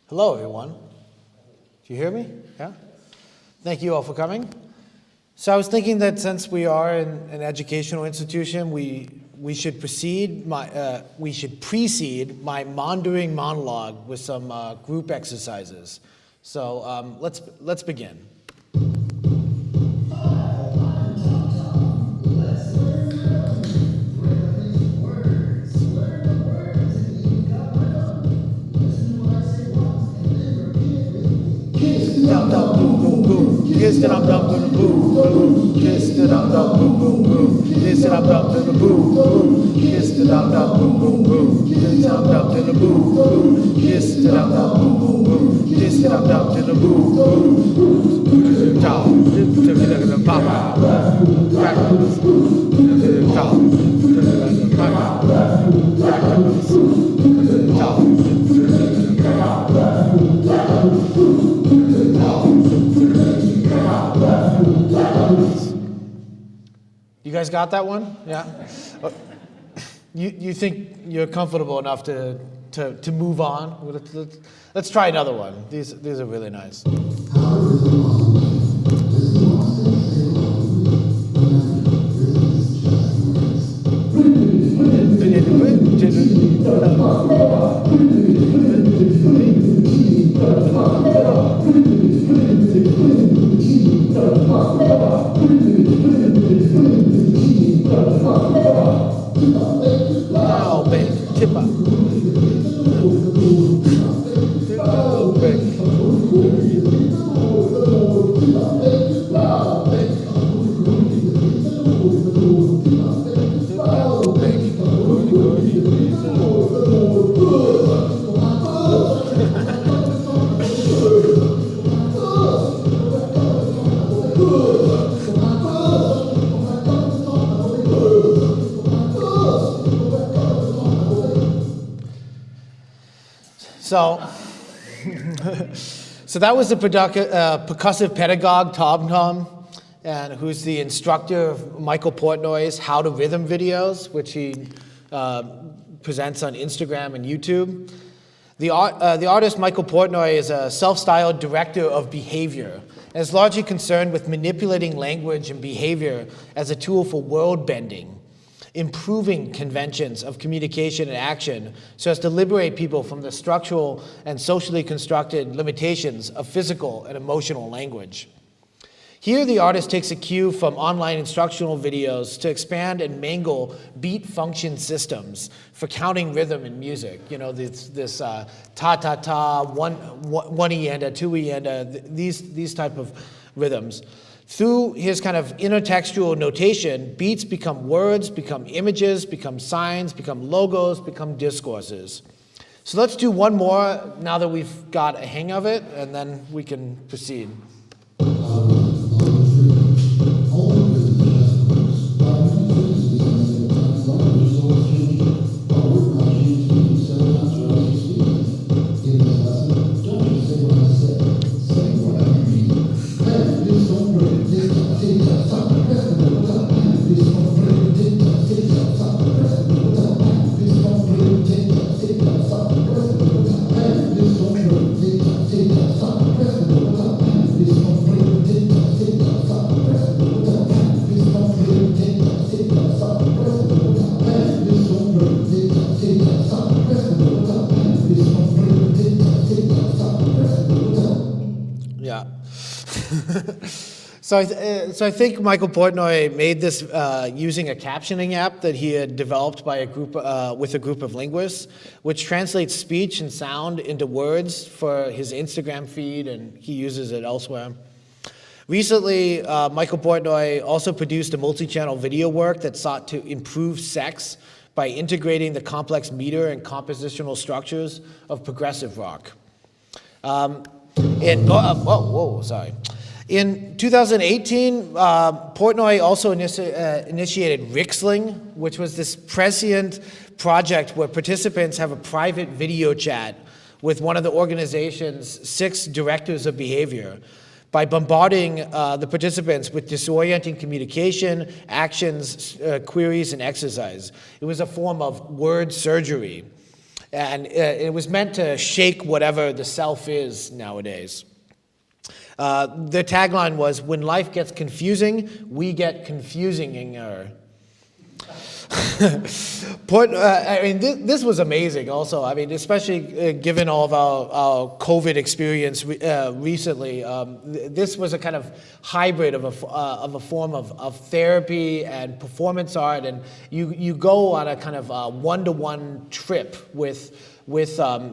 Hello, everyone. Do you hear me? Yeah? Thank you all for coming. So I was thinking that since we are an educational institution, we should precede my maundering monologue with some group exercises. So let's begin. Kiss it up, dump to the boom, boom. Kiss it up, dump, boom, boom, boom. Kiss it up, dump to the boom, boom. Kiss it up, dump, boom, boom, boom. Kiss it up, dump to the boom, boom. Kiss it up, dump, boom, boom, boom. Kiss it up, dump to the boom, boom. Top, to the pop, practice. Top, to the pop, practice. Top, You guys got that one? Yeah? You think you're comfortable enough to move on? Let's try another one. These are really nice. Now, baby, tip up. So that was the percussive pedagogue, Tom, and who's the instructor of Michael Portnoy's How to Rhythm videos, which he presents on Instagram and YouTube. The artist Michael Portnoy is a self-styled director of behavior and is largely concerned with manipulating language and behavior as a tool for world bending, improving conventions of communication and action so as to liberate people from the structural and socially constructed limitations of physical and emotional language. Here, the artist takes a cue from online instructional videos to expand and mangle beat function systems for counting rhythm in music. You know, this ta-ta-ta, one-ienda, two-ienda, these type of rhythms. Through his kind of intertextual notation, beats become words, become images, become signs, become logos, become discourses. So let's do one more now that we've got a hang of it, and then we can proceed. So I think Michael Portnoy made this using a captioning app that he had developed by with a group of linguists, which translates speech and sound into words for his Instagram feed, and he uses it elsewhere. Recently, Michael Portnoy also produced a multi-channel video work that sought to improve sex by integrating the complex meter and compositional structures of progressive rock. In 2018, Portnoy also initiated Rixling, which was this prescient project where participants have a private video chat with one of the organization's 6 directors of behavior by bombarding the participants with disorienting communication, actions, queries, and exercise. It was a form of word surgery. And it was meant to shake whatever the self is nowadays. The tagline was, when life gets confusing, we get confusing-inger. This was amazing also. I mean, especially given all of our COVID experience recently, this was a kind of hybrid of a form of therapy and performance art, and you go on a kind of one-to-one trip with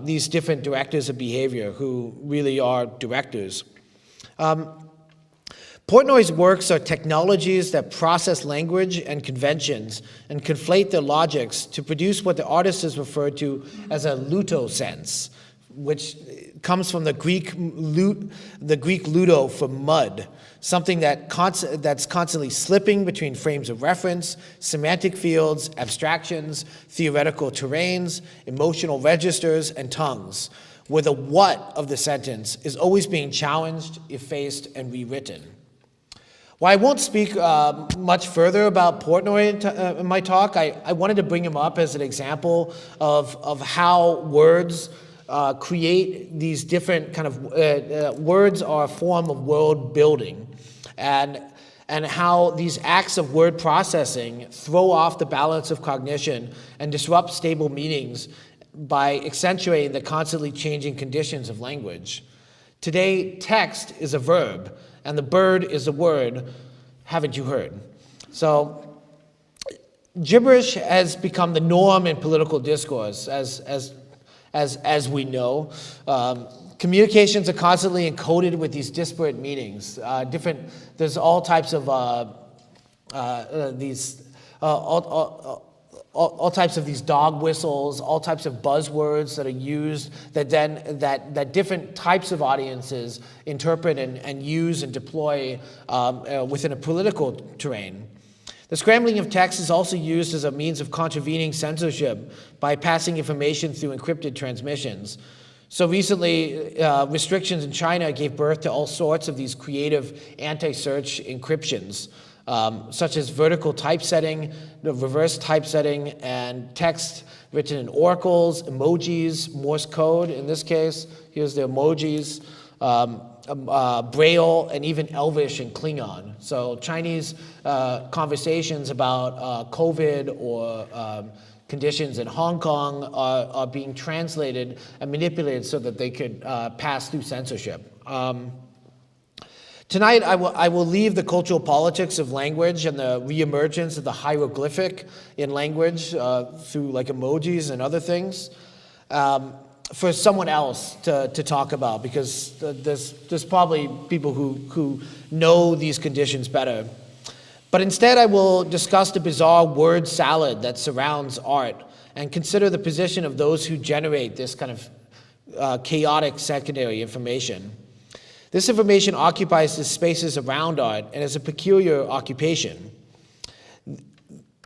these different directors of behavior who really are directors. Portnoy's works are technologies that process language and conventions and conflate their logics to produce what the artist has referred to as a luto-sense, which comes from the Greek ludo for mud, something that's constantly slipping between frames of reference, semantic fields, abstractions, theoretical terrains, emotional registers, and tongues, where the what of the sentence is always being challenged, effaced, and rewritten. While I won't speak much further about Portnoy in my talk, I wanted to bring him up as an example of how words create these different kind of, words are a form of world building, and how these acts of word processing throw off the balance of cognition and disrupt stable meanings by accentuating the constantly changing conditions of language. Today, text is a verb, and the bird is a word. Haven't you heard? So, gibberish has become the norm in political discourse, as we know. Communications are constantly encoded with these disparate meanings. There's all types of all types of these dog whistles, all types of buzzwords that are used that different types of audiences interpret and use and deploy within a political terrain. The scrambling of text is also used as a means of contravening censorship by passing information through encrypted transmissions. So recently, restrictions in China gave birth to all sorts of these creative anti-search encryptions, such as vertical typesetting, reverse typesetting, and text written in oracles, emojis, Morse code in this case. Here's the emojis, Braille, and even Elvish and Klingon. So Chinese conversations about COVID or conditions in Hong Kong are being translated and manipulated so that they could pass through censorship. Tonight, I will leave the cultural politics of language and the reemergence of the hieroglyphic in language through like emojis and other things for someone else to talk about, because there's probably people who know these conditions better. But instead, I will discuss the bizarre word salad that surrounds art and consider the position of those who generate this kind of chaotic secondary information. This information occupies the spaces around art and is a peculiar occupation.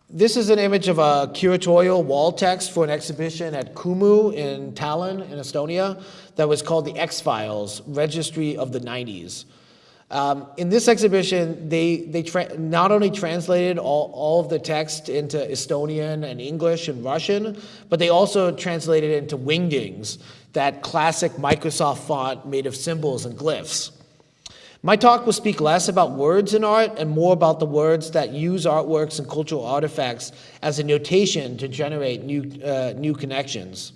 This is an image of a curatorial wall text for an exhibition at Kumu in Tallinn, in Estonia, that was called the X-Files, Registry of the 90s. In this exhibition, they not only translated all of the text into Estonian and English and Russian, but they also translated it into wingdings, that classic Microsoft font made of symbols and glyphs. My talk will speak less about words in art and more about the words that use artworks and cultural artifacts as a notation to generate new connections.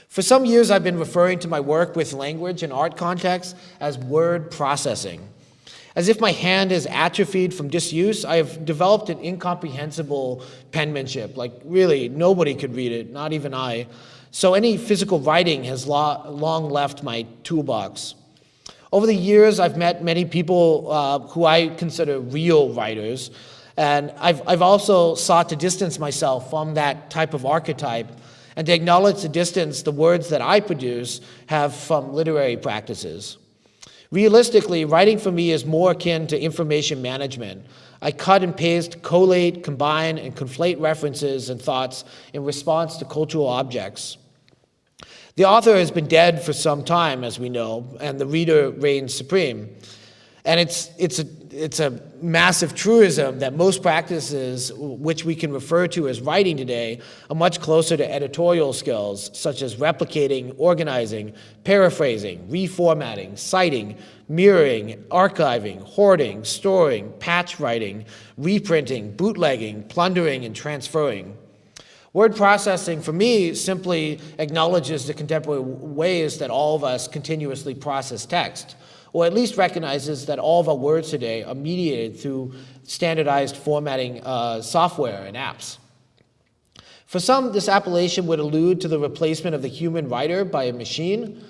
For some years, I've been referring to my work with language and art context as word processing. As if my hand is atrophied from disuse, I have developed an incomprehensible penmanship. Like, really, nobody could read it, not even I. So any physical writing has long left my toolbox. Over the years, I've met many people who I consider real writers, and I've also sought to distance myself from that type of archetype and to acknowledge the distance the words that I produce have from literary practices. Realistically, writing for me is more akin to information management. I cut and paste, collate, combine, and conflate references and thoughts in response to cultural objects. The author has been dead for some time, as we know, and the reader reigns supreme. And it's it's a massive truism that most practices, which we can refer to as writing today, are much closer to editorial skills, such as replicating, organizing, paraphrasing, reformatting, citing, mirroring, archiving, hoarding, storing, patch writing, reprinting, bootlegging, plundering, and transferring. Word processing, for me, simply acknowledges the contemporary ways that all of us continuously process text, or at least recognizes that all of our words today are mediated through standardized formatting software and apps. For some, this appellation would allude to the replacement of the human writer by a machine,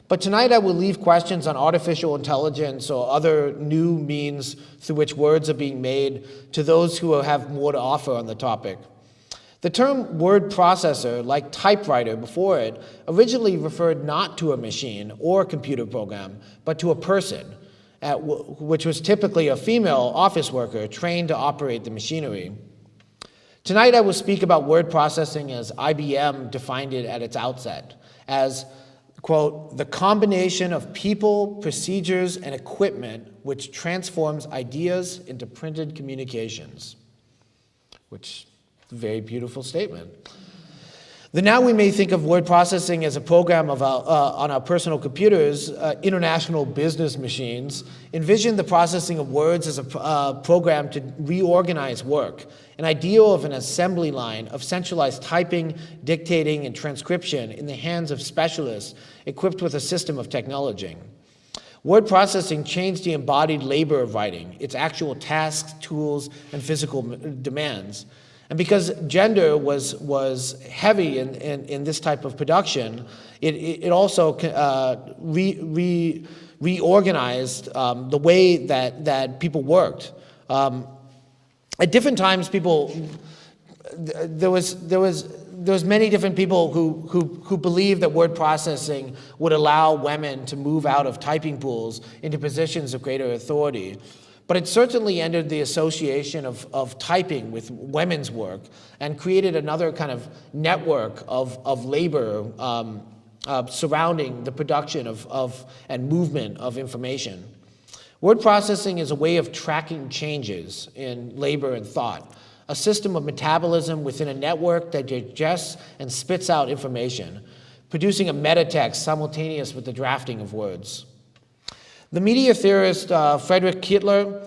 but tonight I will leave questions on artificial intelligence or other new means through which words are being made to those who have more to offer on the topic. The term word processor, like typewriter before it, originally referred not to a machine or a computer program, but to a person, which was typically a female office worker trained to operate the machinery. Tonight I will speak about word processing as IBM defined it at its outset, as, quote, the combination of people, procedures, and equipment which transforms ideas into printed communications, which a very beautiful statement. Now we may think of word processing as a program of on our personal computers, international business machines. Envision the processing of words as a program to reorganize work, an ideal of an assembly line of centralized typing, dictating, and transcription in the hands of specialists equipped with a system of technology. Word processing changed the embodied labor of writing, its actual tasks, tools, and physical demands. And because gender was heavy in this type of production, it also reorganized the way that people worked. At different times, there was many different people who believed that word processing would allow women to move out of typing pools into positions of greater authority. But it certainly ended the association of typing with women's work and created another kind of network of labor surrounding the production of and movement of information. Word processing is a way of tracking changes in labor and thought, a system of metabolism within a network that digests and spits out information, producing a metatext simultaneous with the drafting of words. The media theorist Friedrich Kittler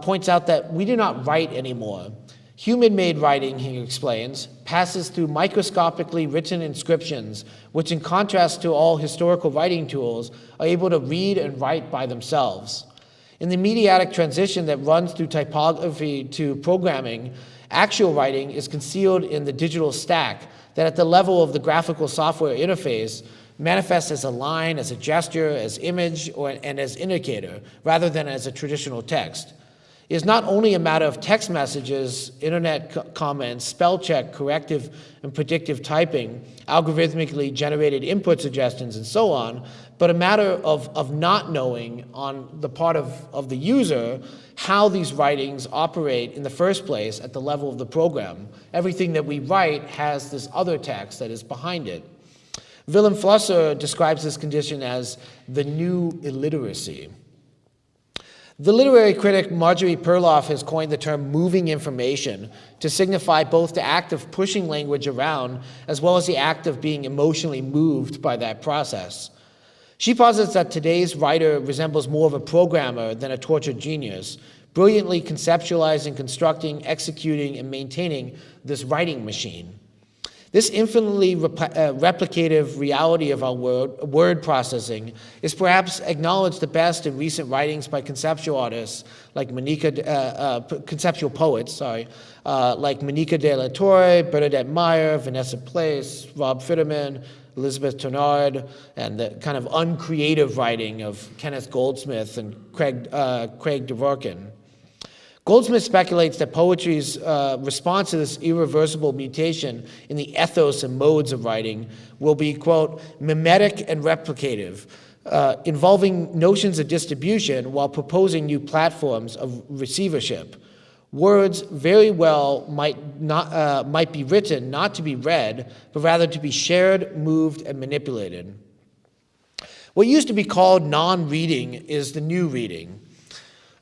points out that we do not write anymore. Human-made writing, he explains, passes through microscopically written inscriptions, which in contrast to all historical writing tools, are able to read and write by themselves. In the mediatic transition that runs through typography to programming, actual writing is concealed in the digital stack that at the level of the graphical software interface manifests as a line, as a gesture, as image, and as indicator, rather than as a traditional text. It is not only a matter of text messages, internet comments, spell check, corrective and predictive typing, algorithmically generated input suggestions, and so on, but a matter of not knowing on the part of the user how these writings operate in the first place at the level of the program. Everything that we write has this other text that is behind it. Willem Flusser describes this condition as the new illiteracy. The literary critic Marjorie Perloff has coined the term moving information to signify both the act of pushing language around as well as the act of being emotionally moved by that process. She posits that today's writer resembles more of a programmer than a tortured genius, brilliantly conceptualizing, constructing, executing, and maintaining this writing machine. This infinitely replicative reality of our word processing is perhaps acknowledged the best in recent writings by conceptual artists like conceptual poets, like Monica de la Torre, Bernadette Meyer, Vanessa Place, Rob Fitterman, Elizabeth Turnard, and the kind of uncreative writing of Kenneth Goldsmith and Craig Dworkin. Goldsmith speculates that poetry's response to this irreversible mutation in the ethos and modes of writing will be, quote, mimetic and replicative, involving notions of distribution while proposing new platforms of receivership. Words very well might be written not to be read, but rather to be shared, moved, and manipulated. What used to be called non-reading is the new reading.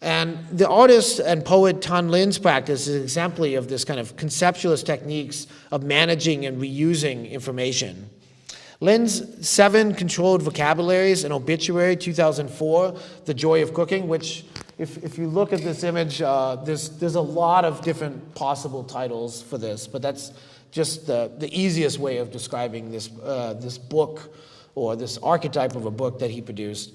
And the artist and poet Tan Lin's practice is an exemplary of this kind of conceptualist techniques of managing and reusing information. Lin's 7 controlled vocabularies, an obituary, 2004, The Joy of Cooking, which, if you look at this image, there's a lot of different possible titles for this, but that's just the easiest way of describing this, this book, or this archetype of a book that he produced.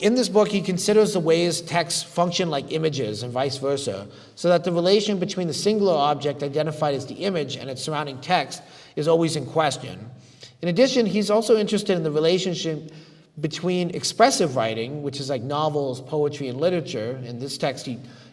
In this book, he considers the ways texts function like images and vice versa, so that the relation between the singular object identified as the image and its surrounding text is always in question. In addition, he's also interested in the relationship between expressive writing, which is like novels, poetry, and literature. In this text,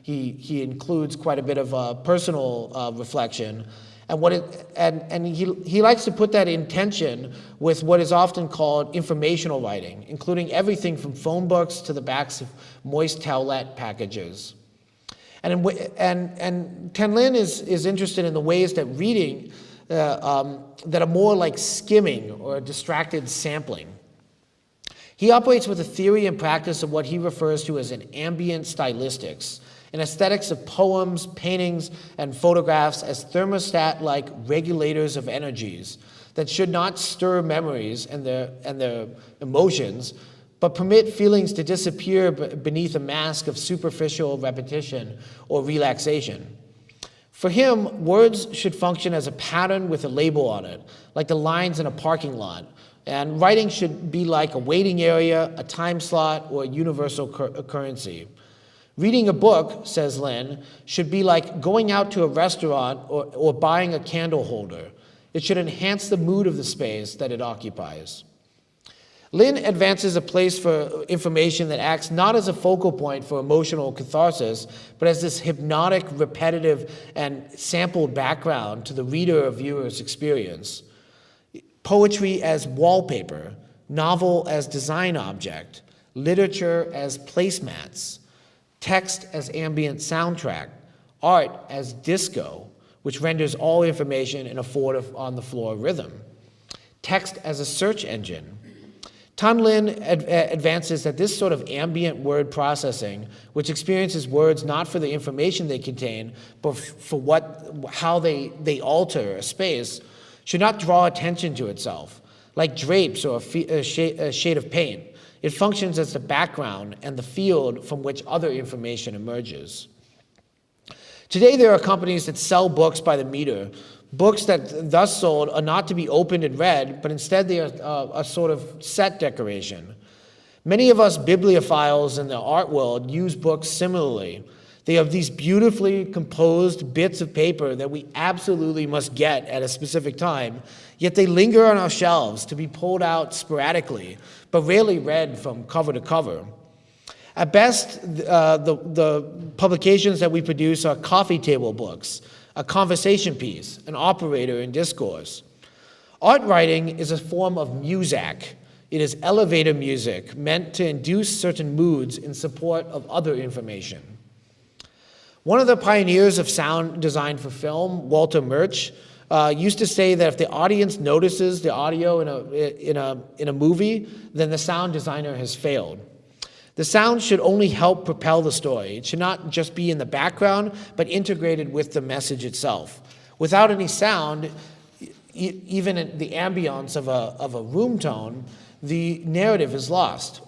he includes quite a bit of personal reflection, and he likes to put that in tension with what is often called informational writing, including everything from phone books to the backs of moist towelette packages. And Tan Lin is interested in the ways that reading that are more like skimming or distracted sampling. He operates with a theory and practice of what he refers to as an ambient stylistics, an aesthetics of poems, paintings, and photographs as thermostat-like regulators of energies that should not stir memories and their emotions, but permit feelings to disappear beneath a mask of superficial repetition or relaxation. For him, words should function as a pattern with a label on it, like the lines in a parking lot, and writing should be like a waiting area, a time slot, or a universal currency. Reading a book, says Lin, should be like going out to a restaurant or buying a candle holder. It should enhance the mood of the space that it occupies. Lin advances a place for information that acts not as a focal point for emotional catharsis, but as this hypnotic, repetitive, and sampled background to the reader or viewer's experience. Poetry as wallpaper, novel as design object, literature as placemats, text as ambient soundtrack, art as disco, which renders all information in a forward-on-the-floor rhythm, text as a search engine. Tan Lin advances that this sort of ambient word processing, which experiences words not for the information they contain, but for how they alter a space, should not draw attention to itself. Like drapes or a shade of paint, it functions as the background and the field from which other information emerges. Today, there are companies that sell books by the meter. Books that thus sold are not to be opened and read, but instead they are a sort of set decoration. Many of us bibliophiles in the art world use books similarly. They are these beautifully composed bits of paper that we absolutely must get at a specific time, yet they linger on our shelves to be pulled out sporadically, but rarely read from cover to cover. At best, the publications that we produce are coffee table books, a conversation piece, an operator in discourse. Art writing is a form of muzak. It is elevator music meant to induce certain moods in support of other information. One of the pioneers of sound design for film, Walter Murch, used to say that if the audience notices the audio in a movie, then the sound designer has failed. The sound should only help propel the story. It should not just be in the background, but integrated with the message itself. Without any sound, even in the ambience of a room tone, the narrative is lost.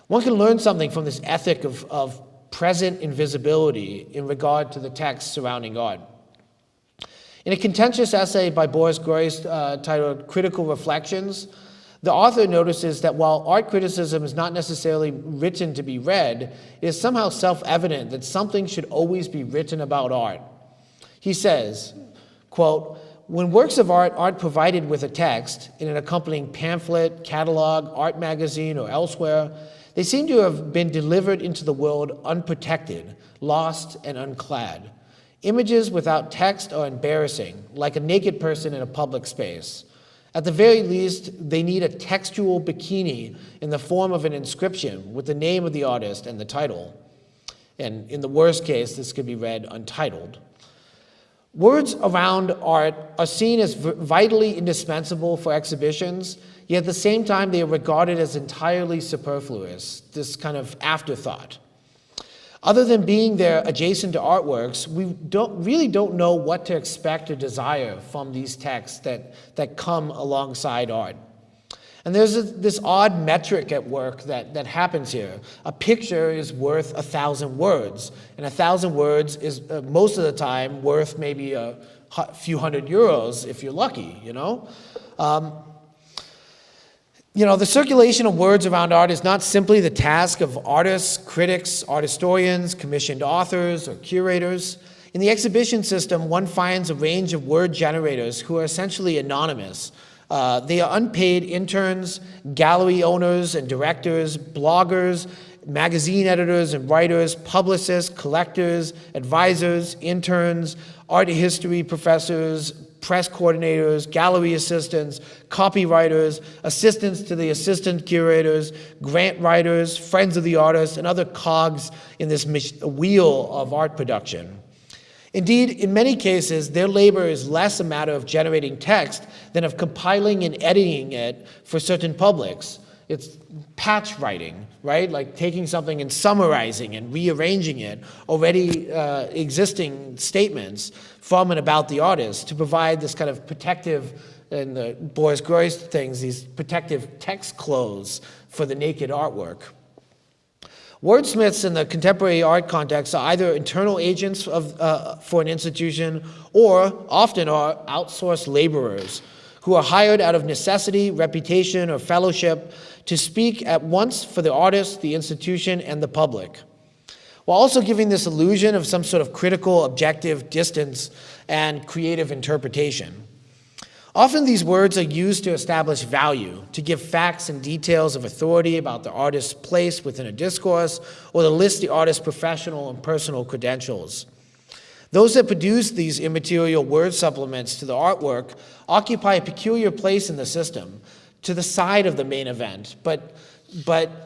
One can learn something from this ethic of present invisibility in regard to the text surrounding art. In a contentious essay by Boris Groys titled Critical Reflections, the author notices that while art criticism is not necessarily written to be read, it is somehow self-evident that something should always be written about art. He says, quote, "When works of art aren't provided with a text in an accompanying pamphlet, catalog, art magazine, or elsewhere, they seem to have been delivered into the world unprotected, lost, and unclad. Images without text are embarrassing, like a naked person in a public space. At the very least, they need a textual bikini in the form of an inscription with the name of the artist and the title." And in the worst case, this could be read untitled. Words around art are seen as vitally indispensable for exhibitions, yet at the same time they are regarded as entirely superfluous, this kind of afterthought. Other than being there adjacent to artworks, we really don't know what to expect or desire from these texts that come alongside art. And there's this odd metric at work that happens here. A picture is worth 1,000 words, and 1,000 words is most of the time worth maybe a few hundred euros if you're lucky, you know? The circulation of words around art is not simply the task of artists, critics, art historians, commissioned authors, or curators. In the exhibition system, one finds a range of word generators who are essentially anonymous. They are unpaid interns, gallery owners and directors, bloggers, magazine editors and writers, publicists, collectors, advisors, interns, art history professors, press coordinators, gallery assistants, copywriters, assistants to the assistant curators, grant writers, friends of the artist, and other cogs in this wheel of art production. Indeed, in many cases, their labor is less a matter of generating text than of compiling and editing it for certain publics. It's patch writing, right? Like taking something and summarizing and rearranging it, already existing statements from and about the artist to provide this kind of protective, and the Boris Groys things, these protective text clothes for the naked artwork. Wordsmiths in the contemporary art context are either internal agents for an institution or often are outsourced laborers who are hired out of necessity, reputation, or fellowship to speak at once for the artist, the institution, and the public, while also giving this illusion of some sort of critical, objective distance and creative interpretation. Often these words are used to establish value, to give facts and details of authority about the artist's place within a discourse, or to list the artist's professional and personal credentials. Those that produce these immaterial word supplements to the artwork occupy a peculiar place in the system, to the side of the main event, but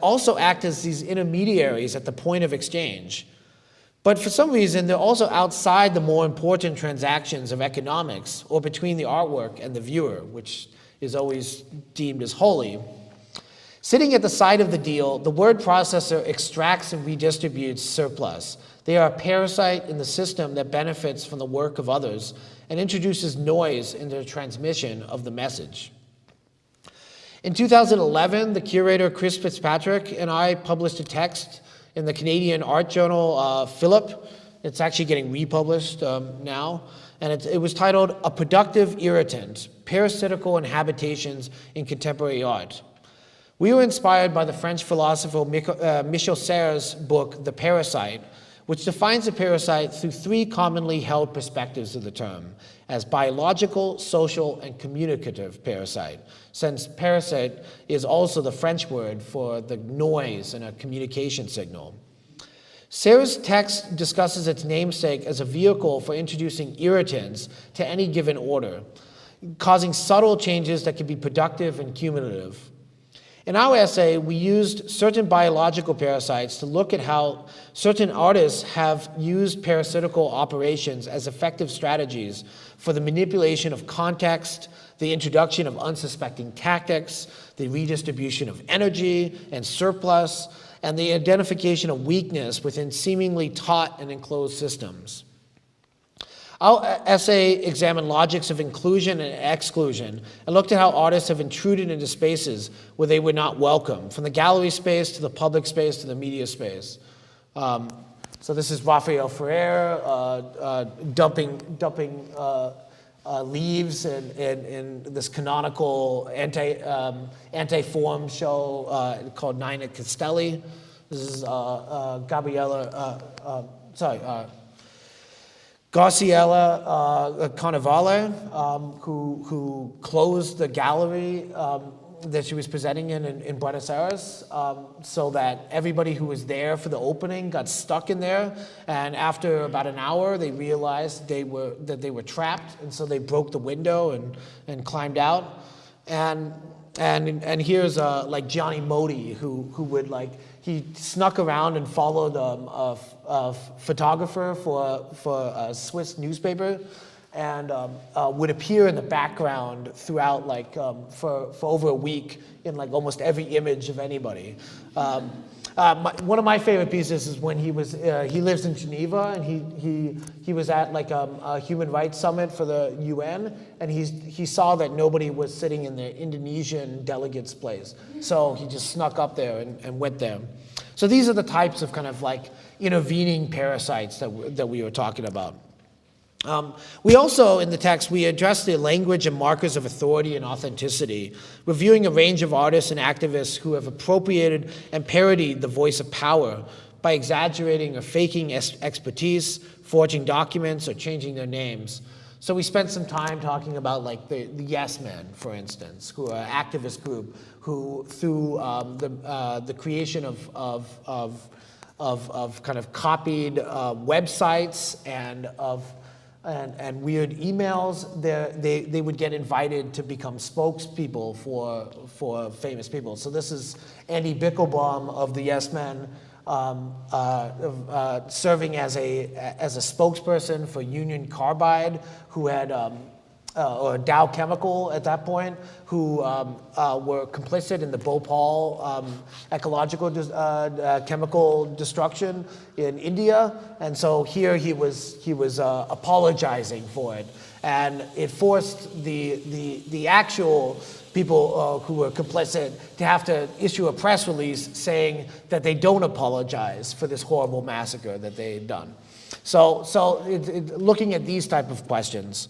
also act as these intermediaries at the point of exchange. But for some reason, they're also outside the more important transactions of economics or between the artwork and the viewer, which is always deemed as holy. Sitting at the side of the deal, the word processor extracts and redistributes surplus. They are a parasite in the system that benefits from the work of others and introduces noise into the transmission of the message. In 2011, the curator Chris Fitzpatrick and I published a text in the Canadian art journal Philip. It's actually getting republished now, and it was titled "A Productive Irritant: Parasitical Inhabitations in Contemporary Art." We were inspired by the French philosopher Michel Serres' book, The Parasite, which defines a parasite through three commonly held perspectives of the term, as biological, social, and communicative parasite, since parasite is also the French word for the noise in a communication signal. Serres' text discusses its namesake as a vehicle for introducing irritants to any given order, causing subtle changes that can be productive and cumulative. In our essay, we used certain biological parasites to look at how certain artists have used parasitical operations as effective strategies for the manipulation of context, the introduction of unsuspecting tactics, the redistribution of energy and surplus, and the identification of weakness within seemingly taut and enclosed systems. Our essay examined logics of inclusion and exclusion and looked at how artists have intruded into spaces where they were not welcome, from the gallery space to the public space to the media space. So this is Raphael Ferrer dumping leaves in this canonical anti-form show called Nina Castelli. This is Graciela Carnevale, who closed the gallery that she was presenting in Buenos Aires, so that everybody who was there for the opening got stuck in there. And after about an hour, they realized that they were trapped, and so they broke the window and climbed out. And here's like Johnny Modi, who would he snuck around and followed a photographer for a Swiss newspaper, and would appear in the background throughout for over a week in almost every image of anybody. One of my favorite pieces is when he lives in Geneva, and he was at like a human rights summit for the UN, and he saw that nobody was sitting in the Indonesian delegates' place, so he just snuck up there and went there. So these are the types of kind of like intervening parasites that we were talking about. We also, in the text, we address the language and markers of authority and authenticity, reviewing a range of artists and activists who have appropriated and parodied the voice of power by exaggerating or faking expertise, forging documents, or changing their names. So we spent some time talking about like the Yes Men, for instance, who are an activist group who, through the creation of kind of copied websites and weird emails, they would get invited to become spokespeople for famous people. So this is Andy Bickelbaum of the Yes Men, serving as a spokesperson for Union Carbide, who had or Dow Chemical at that point, who were complicit in the Bhopal ecological chemical destruction in India, and so here he was apologizing for it, and it forced the actual people who were complicit to have to issue a press release saying that they don't apologize for this horrible massacre that they'd done. So looking at these type of questions.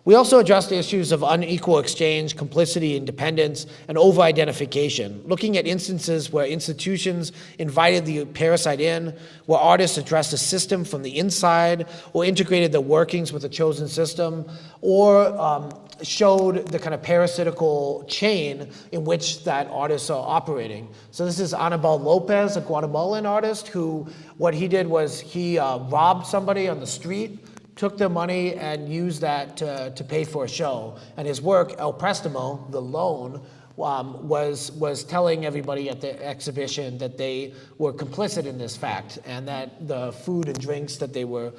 We also address the issues of unequal exchange, complicity, independence, and over-identification, looking at instances where institutions invited the parasite in, where artists addressed the system from the inside, or integrated the workings with a chosen system, or showed the kind of parasitical chain in which that artists are operating. So this is Anibal Lopez, a Guatemalan artist, who, what he did was he robbed somebody on the street, took their money and used that to pay for a show. And his work, El Préstamo, the loan, was telling everybody at the exhibition that they were complicit in this fact, and that the food and drinks that they were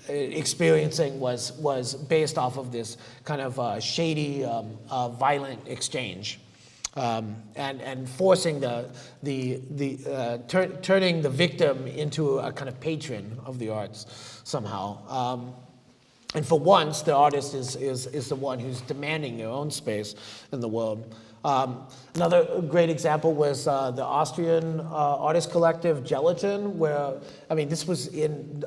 experiencing was based off of this kind of shady, violent exchange. And forcing turning the victim into a kind of patron of the arts somehow. And for once, the artist is the one who's demanding their own space in the world. Another great example was the Austrian artist collective Gelatin, where, I mean, this was in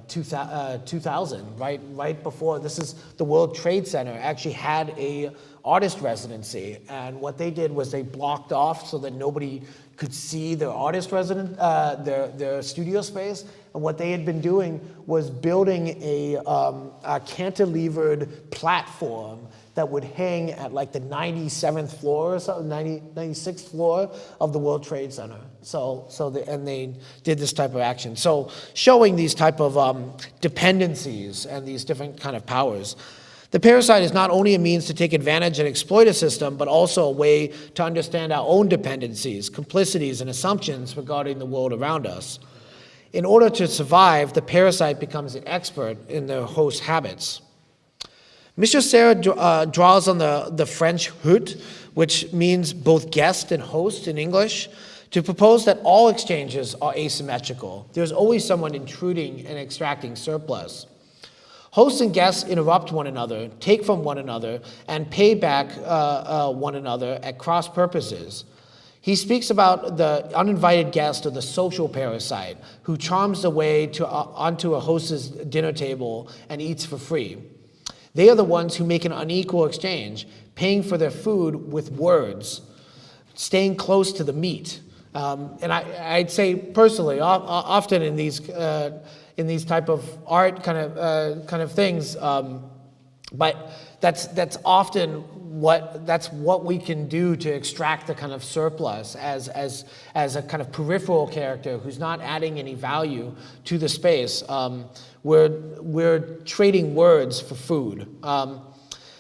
2000, right before, this is the World Trade Center actually had a artist residency, and what they did was they blocked off so that nobody could see their artist their studio space, and what they had been doing was building a cantilevered platform that would hang at like the 97th floor or something, 96th floor of the World Trade Center. And they did this type of action. So showing these type of dependencies and these different kind of powers. The parasite is not only a means to take advantage and exploit a system, but also a way to understand our own dependencies, complicities, and assumptions regarding the world around us. In order to survive, the parasite becomes an expert in their host habits. Mr. Serra draws on the French hôte, which means both guest and host in English, to propose that all exchanges are asymmetrical. There's always someone intruding and extracting surplus. Hosts and guests interrupt one another, take from one another, and pay back one another at cross purposes. He speaks about the uninvited guest or the social parasite who charms their way onto a host's dinner table and eats for free. They are the ones who make an unequal exchange, paying for their food with words, staying close to the meat. And I'd say personally, often in these type of art kind of things, but that's often what we can do to extract the kind of surplus as a kind of peripheral character who's not adding any value to the space. We're trading words for food.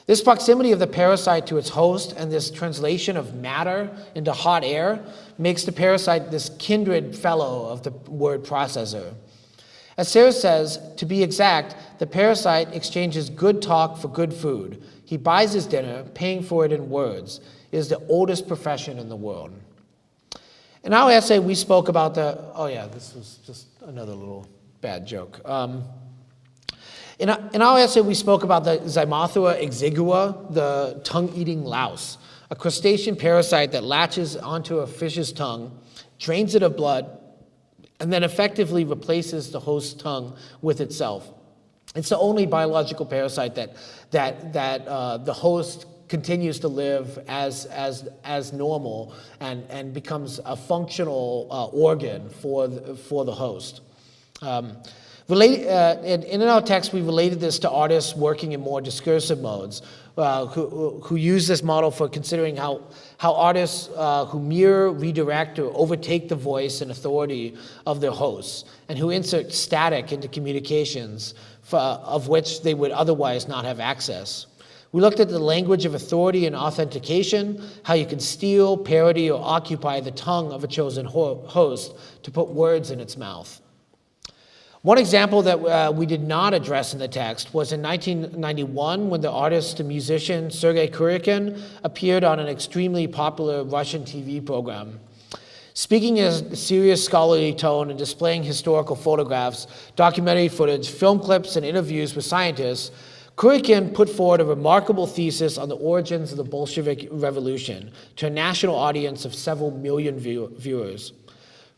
This proximity of the parasite to its host and this translation of matter into hot air makes the parasite this kindred fellow of the word processor. As Serra says, to be exact, the parasite exchanges good talk for good food. He buys his dinner, paying for it in words. It is the oldest profession in the world. In our essay, we spoke about this was just another little bad joke. In our essay, we spoke about the Zymothera exigua, the tongue-eating louse, a crustacean parasite that latches onto a fish's tongue, drains it of blood, and then effectively replaces the host's tongue with itself. It's the only biological parasite that the host continues to live as normal and becomes a functional organ for the host. In our text, we related this to artists working in more discursive modes, who use this model for considering how artists who mirror, redirect, or overtake the voice and authority of their hosts, and who insert static into communications of which they would otherwise not have access. We looked at the language of authority and authentication, how you can steal, parody, or occupy the tongue of a chosen host to put words in its mouth. One example that we did not address in the text was in 1991 when the artist and musician Sergei Kuryakin appeared on an extremely popular Russian TV program. Speaking in a serious scholarly tone and displaying historical photographs, documentary footage, film clips, and interviews with scientists, Kuryakin put forward a remarkable thesis on the origins of the Bolshevik Revolution to a national audience of several million viewers.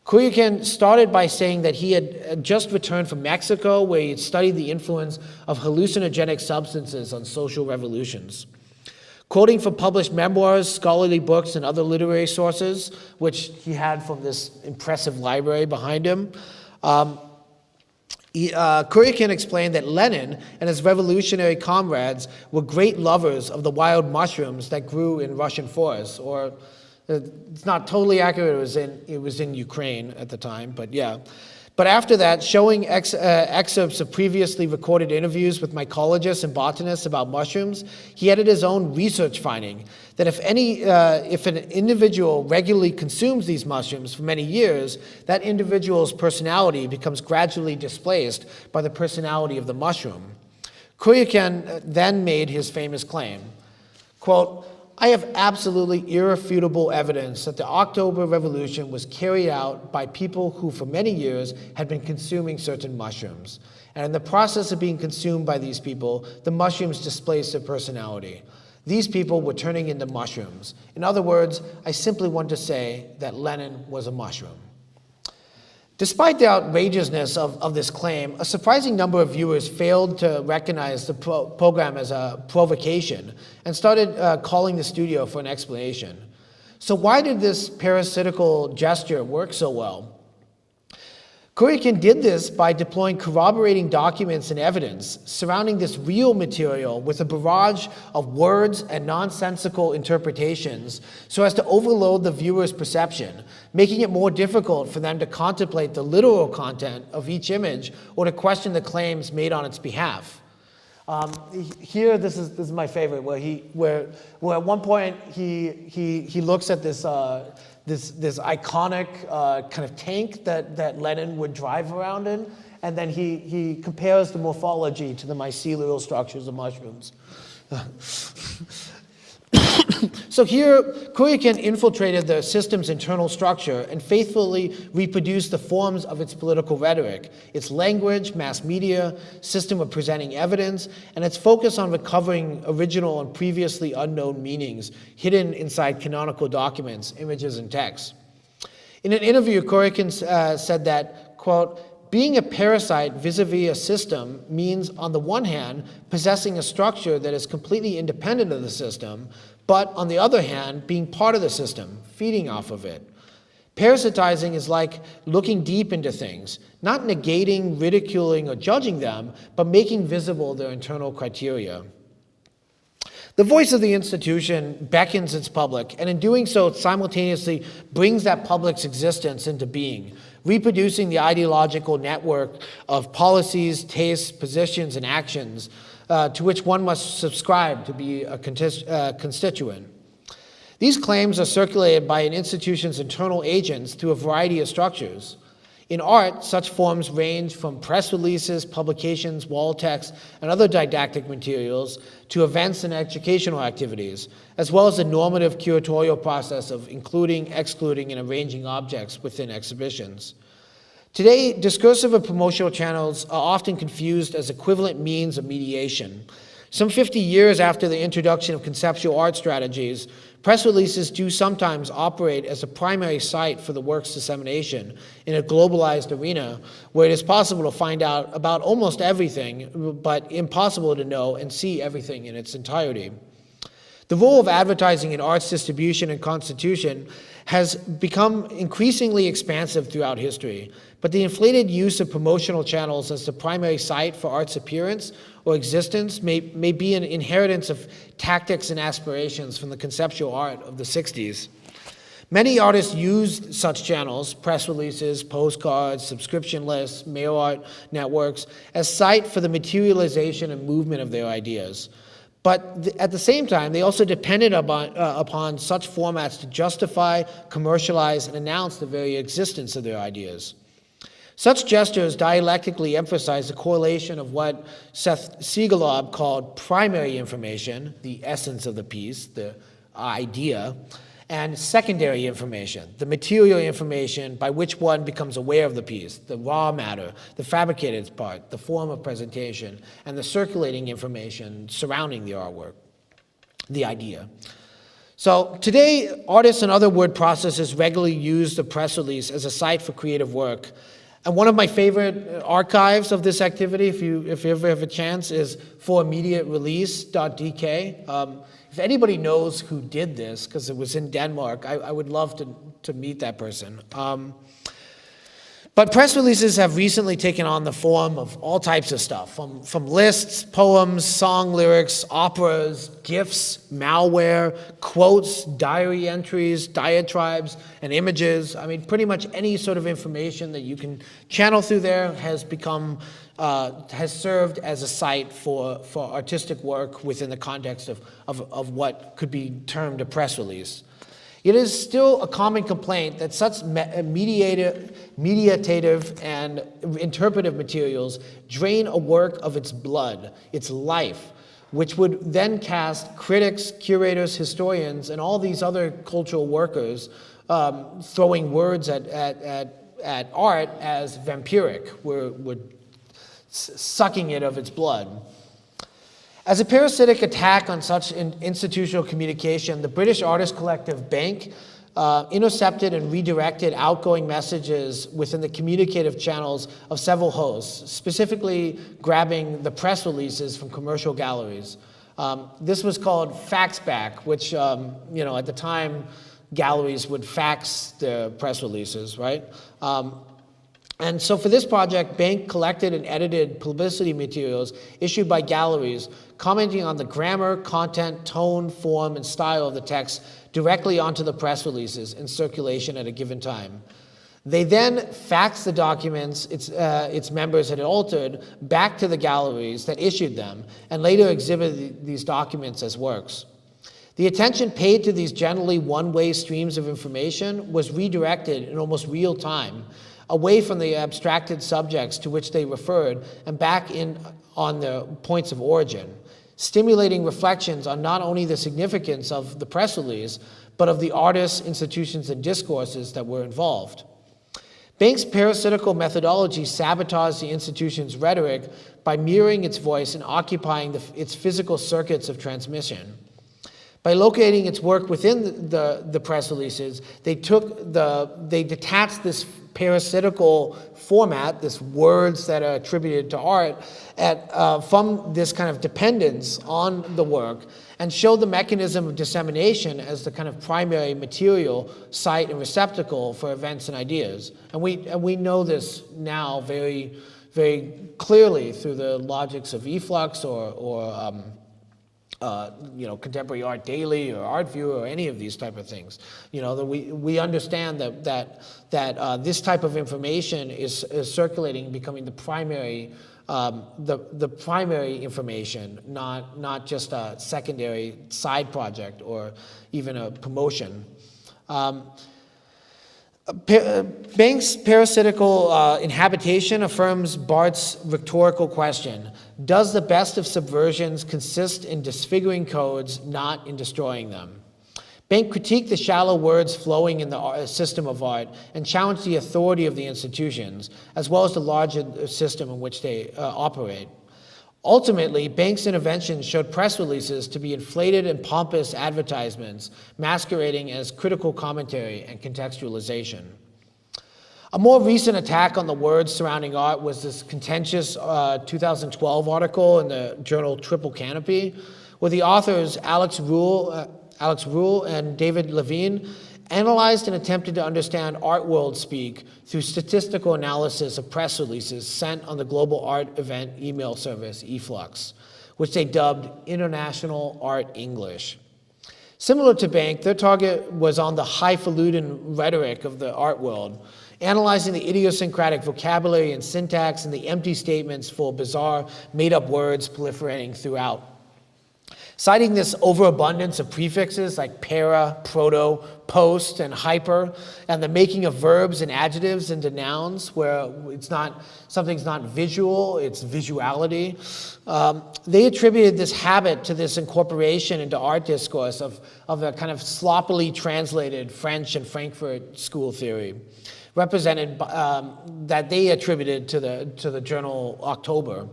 Kuryakin started by saying that he had just returned from Mexico, where he had studied the influence of hallucinogenic substances on social revolutions. Quoting from published memoirs, scholarly books, and other literary sources, which he had from this impressive library behind him, Kuryakin explained that Lenin and his revolutionary comrades were great lovers of the wild mushrooms that grew in Russian forests, or it's not totally accurate, it was in Ukraine at the time, but yeah. But after that, showing excerpts of previously recorded interviews with mycologists and botanists about mushrooms, he added his own research finding that if an individual regularly consumes these mushrooms for many years, that individual's personality becomes gradually displaced by the personality of the mushroom. Kuryakin then made his famous claim, quote, "I have absolutely irrefutable evidence that the October Revolution was carried out by people who for many years had been consuming certain mushrooms. And in the process of being consumed by these people, the mushrooms displaced their personality. These people were turning into mushrooms. In other words, I simply want to say that Lenin was a mushroom." Despite the outrageousness of this claim, a surprising number of viewers failed to recognize the program as a provocation and started calling the studio for an explanation. So why did this parasitical gesture work so well? Kuryakin did this by deploying corroborating documents and evidence surrounding this real material with a barrage of words and nonsensical interpretations so as to overload the viewer's perception, making it more difficult for them to contemplate the literal content of each image or to question the claims made on its behalf. Here, this is my favorite, where at one point he looks at this iconic kind of tank that Lenin would drive around in, and then he compares the morphology to the mycelial structures of mushrooms. So here, Kuryakin infiltrated the system's internal structure and faithfully reproduced the forms of its political rhetoric, its language, mass media, system of presenting evidence, and its focus on recovering original and previously unknown meanings hidden inside canonical documents, images, and texts. In an interview, Kuryakin said that, quote, "Being a parasite vis-a-vis a system means, on the one hand, possessing a structure that is completely independent of the system, but on the other hand, being part of the system, feeding off of it. Parasitizing is like looking deep into things, not negating, ridiculing, or judging them, but making visible their internal criteria. The voice of the institution beckons its public, and in doing so, it simultaneously brings that public's existence into being, reproducing the ideological network of policies, tastes, positions, and actions to which one must subscribe to be a constituent. These claims are circulated by an institution's internal agents through a variety of structures. In art, such forms range from press releases, publications, wall text, and other didactic materials to events and educational activities, as well as the normative curatorial process of including, excluding, and arranging objects within exhibitions. Today, discursive and promotional channels are often confused as equivalent means of mediation. Some 50 years after the introduction of conceptual art strategies, press releases do sometimes operate as a primary site for the work's dissemination in a globalized arena where it is possible to find out about almost everything, but impossible to know and see everything in its entirety. The role of advertising in arts distribution and constitution has become increasingly expansive throughout history, but the inflated use of promotional channels as the primary site for art's appearance or existence may be an inheritance of tactics and aspirations from the conceptual art of the 60s. Many artists used such channels, press releases, postcards, subscription lists, mail art networks, as site for the materialization and movement of their ideas. But at the same time, they also depended upon such formats to justify, commercialize, and announce the very existence of their ideas. Such gestures dialectically emphasize the correlation of what Seth Siegelob called primary information, the essence of the piece, the idea, and secondary information, the material information by which one becomes aware of the piece, the raw matter, the fabricated part, the form of presentation, and the circulating information surrounding the artwork, the idea. So today, artists and other word processors regularly use the press release as a site for creative work. And one of my favorite archives of this activity, if you ever have a chance, is forimmediaterelease.dk. If anybody knows who did this, because it was in Denmark, I would love to meet that person. But press releases have recently taken on the form of all types of stuff, from lists, poems, song lyrics, operas, GIFs, malware, quotes, diary entries, diatribes, and images. I mean, pretty much any sort of information that you can channel through there has served as a site for artistic work within the context of what could be termed a press release. It is still a common complaint that such mediative and interpretive materials drain a work of its blood, its life, which would then cast critics, curators, historians, and all these other cultural workers throwing words at art as vampiric, we're sucking it of its blood. As a parasitic attack on such institutional communication, the British artist collective Bank intercepted and redirected outgoing messages within the communicative channels of several hosts, specifically grabbing the press releases from commercial galleries. This was called faxback, which, at the time, galleries would fax their press releases, right? And so for this project, Bank collected and edited publicity materials issued by galleries, commenting on the grammar, content, tone, form, and style of the text directly onto the press releases in circulation at a given time. They then faxed the documents its members had altered back to the galleries that issued them, and later exhibited these documents as works. The attention paid to these generally one-way streams of information was redirected in almost real time, away from the abstracted subjects to which they referred and back in on their points of origin, stimulating reflections on not only the significance of the press release, but of the artists, institutions, and discourses that were involved. Bank's parasitical methodology sabotaged the institution's rhetoric by mirroring its voice and occupying its physical circuits of transmission. By locating its work within the press releases, they detached this parasitical format, this words that are attributed to art, from this kind of dependence on the work, and showed the mechanism of dissemination as the kind of primary material, site, and receptacle for events and ideas. And we know this now very, very clearly through the logics of efflux or Contemporary Art Daily or Art View or any of these type of things. That we understand that this type of information is circulating, becoming the primary primary information, not just a secondary side project or even a promotion. Banks' parasitical inhabitation affirms Barth's rhetorical question: does the best of subversions consist in disfiguring codes, not in destroying them? Bank critiqued the shallow words flowing in the system of art and challenged the authority of the institutions, as well as the larger system in which they operate. Ultimately, Banks' intervention showed press releases to be inflated and pompous advertisements, masquerading as critical commentary and contextualization. A more recent attack on the words surrounding art was this contentious 2012 article in the journal Triple Canopy, where the authors Alex Rule and David Levine analyzed and attempted to understand art world speak through statistical analysis of press releases sent on the global art event email service eFlux, which they dubbed International Art English. Similar to Bank, their target was on the highfalutin rhetoric of the art world, analyzing the idiosyncratic vocabulary and syntax and the empty statements full of bizarre, made-up words proliferating throughout. Citing this overabundance of prefixes like para, proto, post, and hyper, and the making of verbs and adjectives into nouns where something's not visual, it's visuality. They attributed this habit to this incorporation into art discourse of a kind of sloppily translated French and Frankfurt school theory, represented that they attributed to the journal October.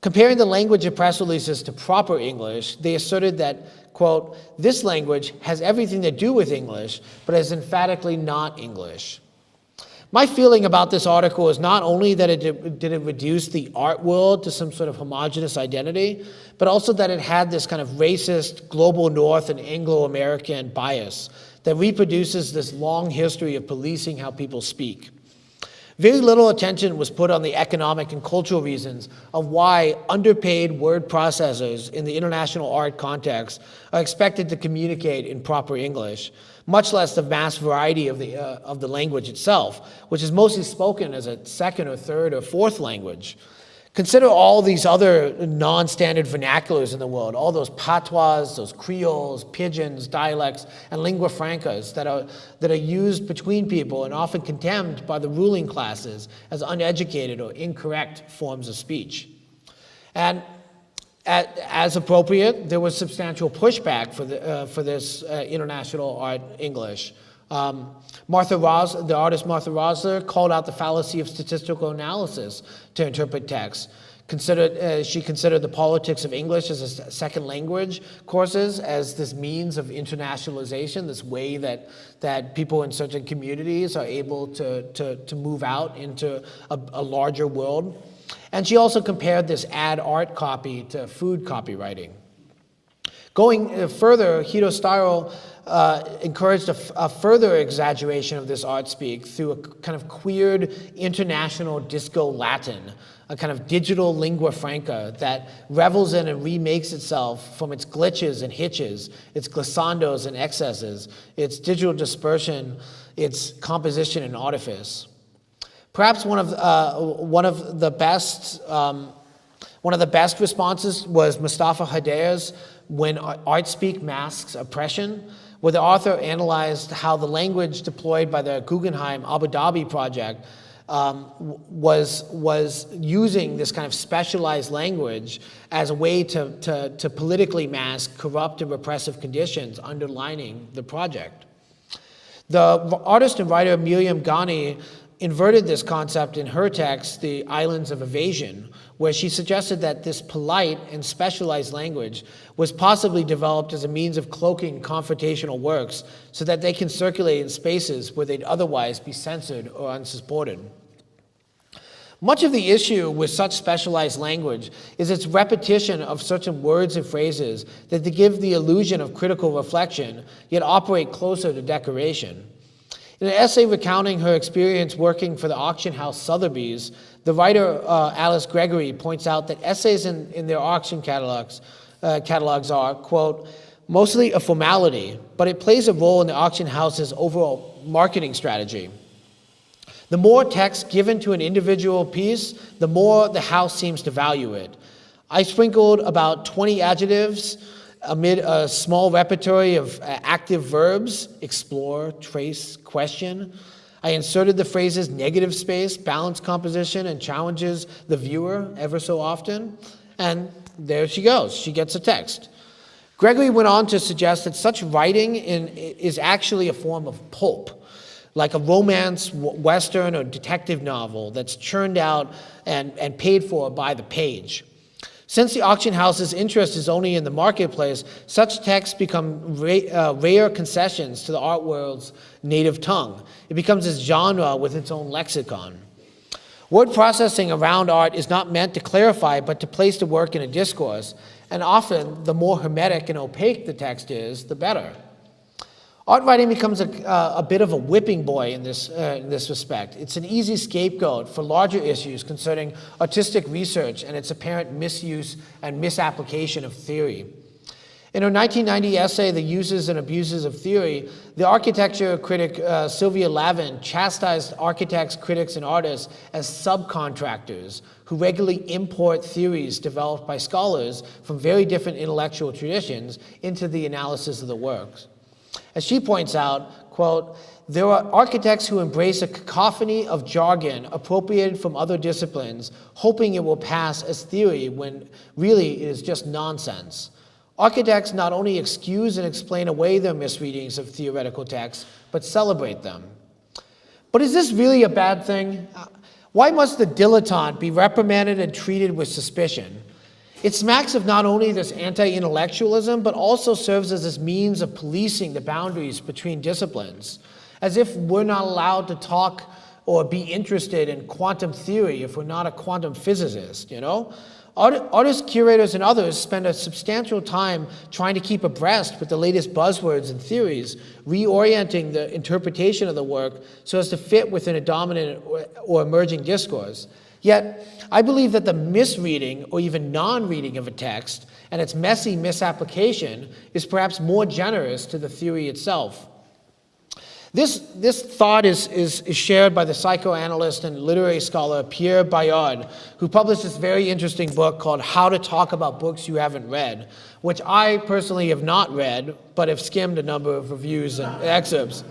Comparing the language of press releases to proper English, they asserted that, quote, this language has everything to do with English, but is emphatically not English. My feeling about this article is not only that it reduce the art world to some sort of homogenous identity, but also that it had this kind of racist, global North and Anglo-American bias that reproduces this long history of policing how people speak. Very little attention was put on the economic and cultural reasons of why underpaid word processors in the international art context are expected to communicate in proper English, much less the vast variety of the language itself, which is mostly spoken as a second or third or fourth language. Consider all these other non-standard vernaculars in the world, all those patois, those creoles, pidgins, dialects, and lingua francas that are used between people and often condemned by the ruling classes as uneducated or incorrect forms of speech. And as appropriate, there was substantial pushback for this international art English. The artist Martha Rosler called out the fallacy of statistical analysis to interpret text. She considered the politics of English as a second language courses as this means of internationalization, this way that people in certain communities are able to move out into a larger world. And she also compared this ad art copy to food copywriting. Going further, Hito Steyerl encouraged a further exaggeration of this art speak through a kind of queered international disco Latin, a kind of digital lingua franca that revels in and remakes itself from its glitches and hitches, its glissandos and excesses, its digital dispersion, its composition and artifice. Perhaps one of the best responses was Mustafa Hader's When Art Speak Masks Oppression, where the author analyzed how the language deployed by the Guggenheim Abu Dhabi project was using this kind of specialized language as a way to politically mask corrupt and repressive conditions underlining the project. The artist and writer Miriam Ghani inverted this concept in her text, The Islands of Evasion, where she suggested that this polite and specialized language was possibly developed as a means of cloaking confrontational works so that they can circulate in spaces where they'd otherwise be censored or unsupported. Much of the issue with such specialized language is its repetition of certain words and phrases that they give the illusion of critical reflection, yet operate closer to decoration. In an essay recounting her experience working for the auction house Sotheby's, the writer Alice Gregory points out that essays in their auction catalogs are, quote, mostly a formality, but it plays a role in the auction house's overall marketing strategy. The more text given to an individual piece, the more the house seems to value it. I sprinkled about 20 adjectives Amid a small repertory of active verbs, explore, trace, question, I inserted the phrases negative space, balanced composition, and challenges the viewer ever so often. And there she goes. She gets a text. Gregory went on to suggest that such writing is actually a form of pulp, like a romance, western, or detective novel that's churned out and paid for by the page. Since the auction house's interest is only in the marketplace, such texts become rare concessions to the art world's native tongue. It becomes a genre with its own lexicon. Word processing around art is not meant to clarify, but to place the work in a discourse, and often the more hermetic and opaque the text is, the better. Art writing becomes a bit of a whipping boy in this respect. It's an easy scapegoat for larger issues concerning artistic research and its apparent misuse and misapplication of theory. In her 1990 essay, The Uses and Abuses of Theory, the architecture critic Sylvia Lavin chastised architects, critics, and artists as subcontractors who regularly import theories developed by scholars from very different intellectual traditions into the analysis of the works. As she points out, quote, there are architects who embrace a cacophony of jargon appropriated from other disciplines, hoping it will pass as theory when really it is just nonsense. Architects not only excuse and explain away their misreadings of theoretical texts, but celebrate them. But is this really a bad thing? Why must the dilettante be reprimanded and treated with suspicion? It smacks of not only this anti-intellectualism, but also serves as this means of policing the boundaries between disciplines, as if we're not allowed to talk or be interested in quantum theory if we're not a quantum physicist, you know? Artists, curators, and others spend a substantial time trying to keep abreast with the latest buzzwords and theories, reorienting the interpretation of the work so as to fit within a dominant or emerging discourse. Yet, I believe that the misreading or even non-reading of a text and its messy misapplication is perhaps more generous to the theory itself. This thought is shared by the psychoanalyst and literary scholar Pierre Bayard, who published this very interesting book called How to Talk About Books You Haven't Read, which I personally have not read, but have skimmed a number of reviews and excerpts.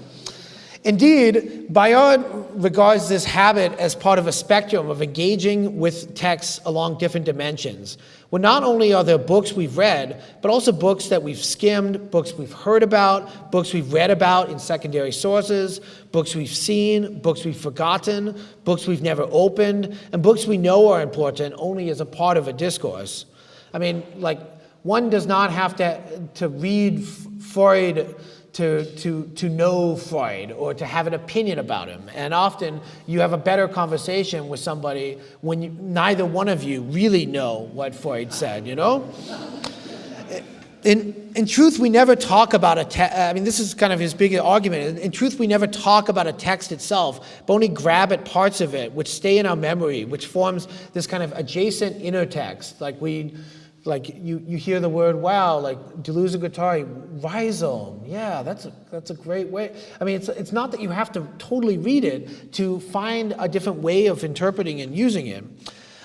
Indeed, Bayard regards this habit as part of a spectrum of engaging with texts along different dimensions, where not only are there books we've read, but also books that we've skimmed, books we've heard about, books we've read about in secondary sources, books we've seen, books we've forgotten, books we've never opened, and books we know are important only as a part of a discourse. I mean, like, one does not have to read Freud to know Freud or to have an opinion about him. And often you have a better conversation with somebody when neither one of you really know what Freud said, you know? In truth, we never talk about a text. I mean, this is kind of his big argument. In truth, we never talk about a text itself, but only grab at parts of it, which stay in our memory, which forms this kind of adjacent inner text. Like you hear the word, wow, like Deleuze and Guattari, rhizome. Yeah, that's a great way. I mean, it's not that you have to totally read it to find a different way of interpreting and using it.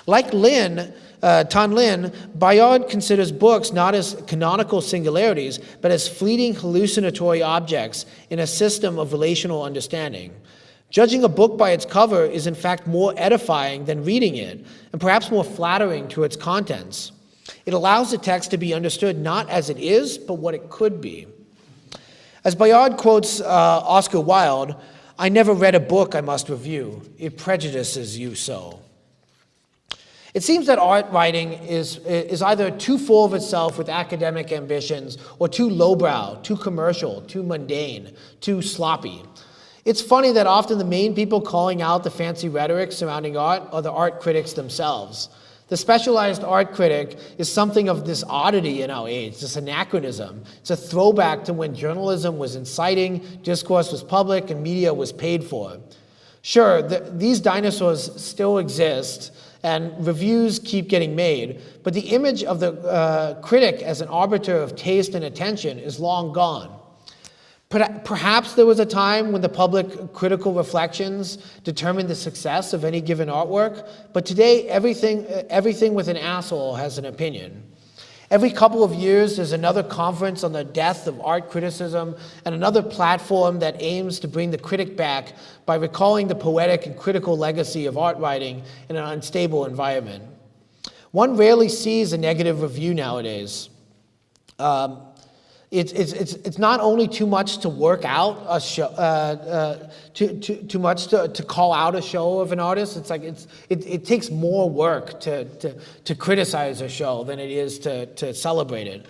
Like Tan Lin, Bayard considers books not as canonical singularities, but as fleeting hallucinatory objects in a system of relational understanding. Judging a book by its cover is in fact more edifying than reading it, and perhaps more flattering to its contents. It allows the text to be understood not as it is, but what it could be. As Bayard quotes Oscar Wilde, I never read a book I must review. It prejudices you so. It seems that art writing is either too full of itself with academic ambitions or too lowbrow, too commercial, too mundane, too sloppy. It's funny that often the main people calling out the fancy rhetoric surrounding art are the art critics themselves. The specialized art critic is something of this oddity in our age, this anachronism. It's a throwback to when journalism was inciting, discourse was public, and media was paid for. Sure, these dinosaurs still exist, and reviews keep getting made, but the image of the critic as an arbiter of taste and attention is long gone. Perhaps there was a time when the public critical reflections determined the success of any given artwork, but today everything with an asshole has an opinion. Every couple of years, there's another conference on the death of art criticism and another platform that aims to bring the critic back by recalling the poetic and critical legacy of art writing in an unstable environment. One rarely sees a negative review nowadays. It's not only too much to work out a show, too much to call out a show of an artist. It's like it takes more work to criticize a show than it is to celebrate it.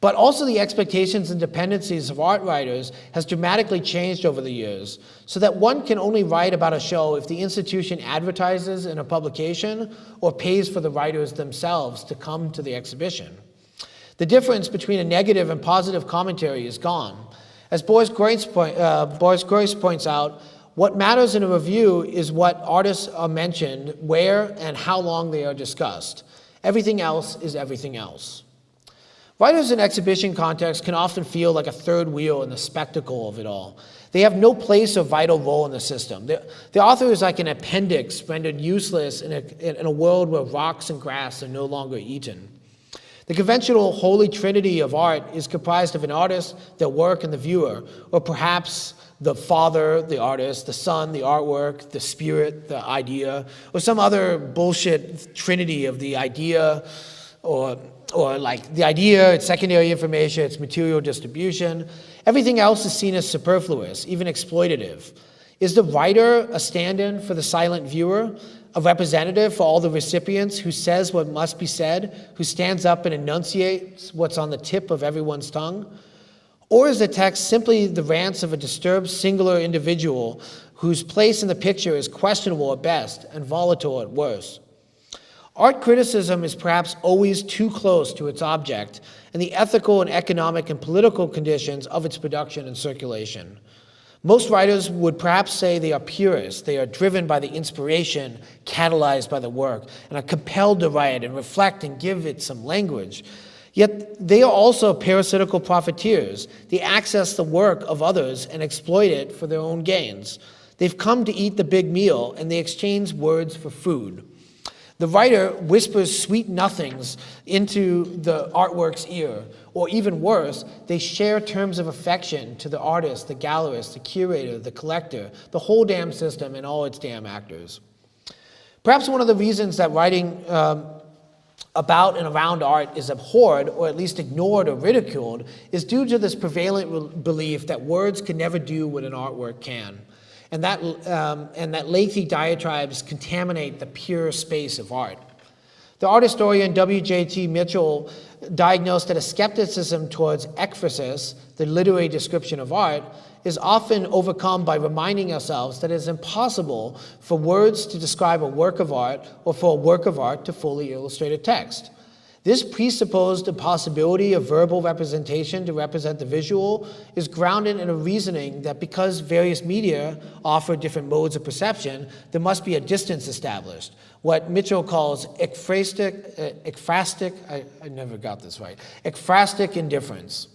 But also the expectations and dependencies of art writers has dramatically changed over the years, so that one can only write about a show if the institution advertises in a publication or pays for the writers themselves to come to the exhibition. The difference between a negative and positive commentary is gone. As Boris Groys points out, what matters in a review is what artists are mentioned, where, and how long they are discussed. Everything else is everything else. Writers in exhibition contexts can often feel like a third wheel in the spectacle of it all. They have no place or vital role in the system. The author is like an appendix rendered useless in a world where rocks and grass are no longer eaten. The conventional holy trinity of art is comprised of an artist, their work, and the viewer, or perhaps the father, the artist, the son, the artwork, the spirit, the idea, or some other bullshit trinity of the idea, or like the idea, its secondary information, its material distribution. Everything else is seen as superfluous, even exploitative. Is the writer a stand-in for the silent viewer? A representative for all the recipients who says what must be said, who stands up and enunciates what's on the tip of everyone's tongue? Or is the text simply the rants of a disturbed singular individual whose place in the picture is questionable at best and volatile at worst? Art criticism is perhaps always too close to its object and the ethical and economic and political conditions of its production and circulation. Most writers would perhaps say they are purists. They are driven by the inspiration catalyzed by the work and are compelled to write and reflect and give it some language. Yet they are also parasitical profiteers. They access the work of others and exploit it for their own gains. They've come to eat the big meal and they exchange words for food. The writer whispers sweet nothings into the artwork's ear, or even worse, they share terms of affection to the artist, the gallerist, the curator, the collector, the whole damn system and all its damn actors. Perhaps one of the reasons that writing about and around art is abhorred, or at least ignored or ridiculed, is due to this prevalent belief that words can never do what an artwork can. And that lengthy diatribes contaminate the pure space of art. The art historian W.J.T. Mitchell diagnosed that a skepticism towards ekphrasis, the literary description of art, is often overcome by reminding ourselves that it is impossible for words to describe a work of art or for a work of art to fully illustrate a text. This presupposed impossibility of verbal representation to represent the visual is grounded in a reasoning that because various media offer different modes of perception, there must be a distance established, what Mitchell calls ekphrastic indifference.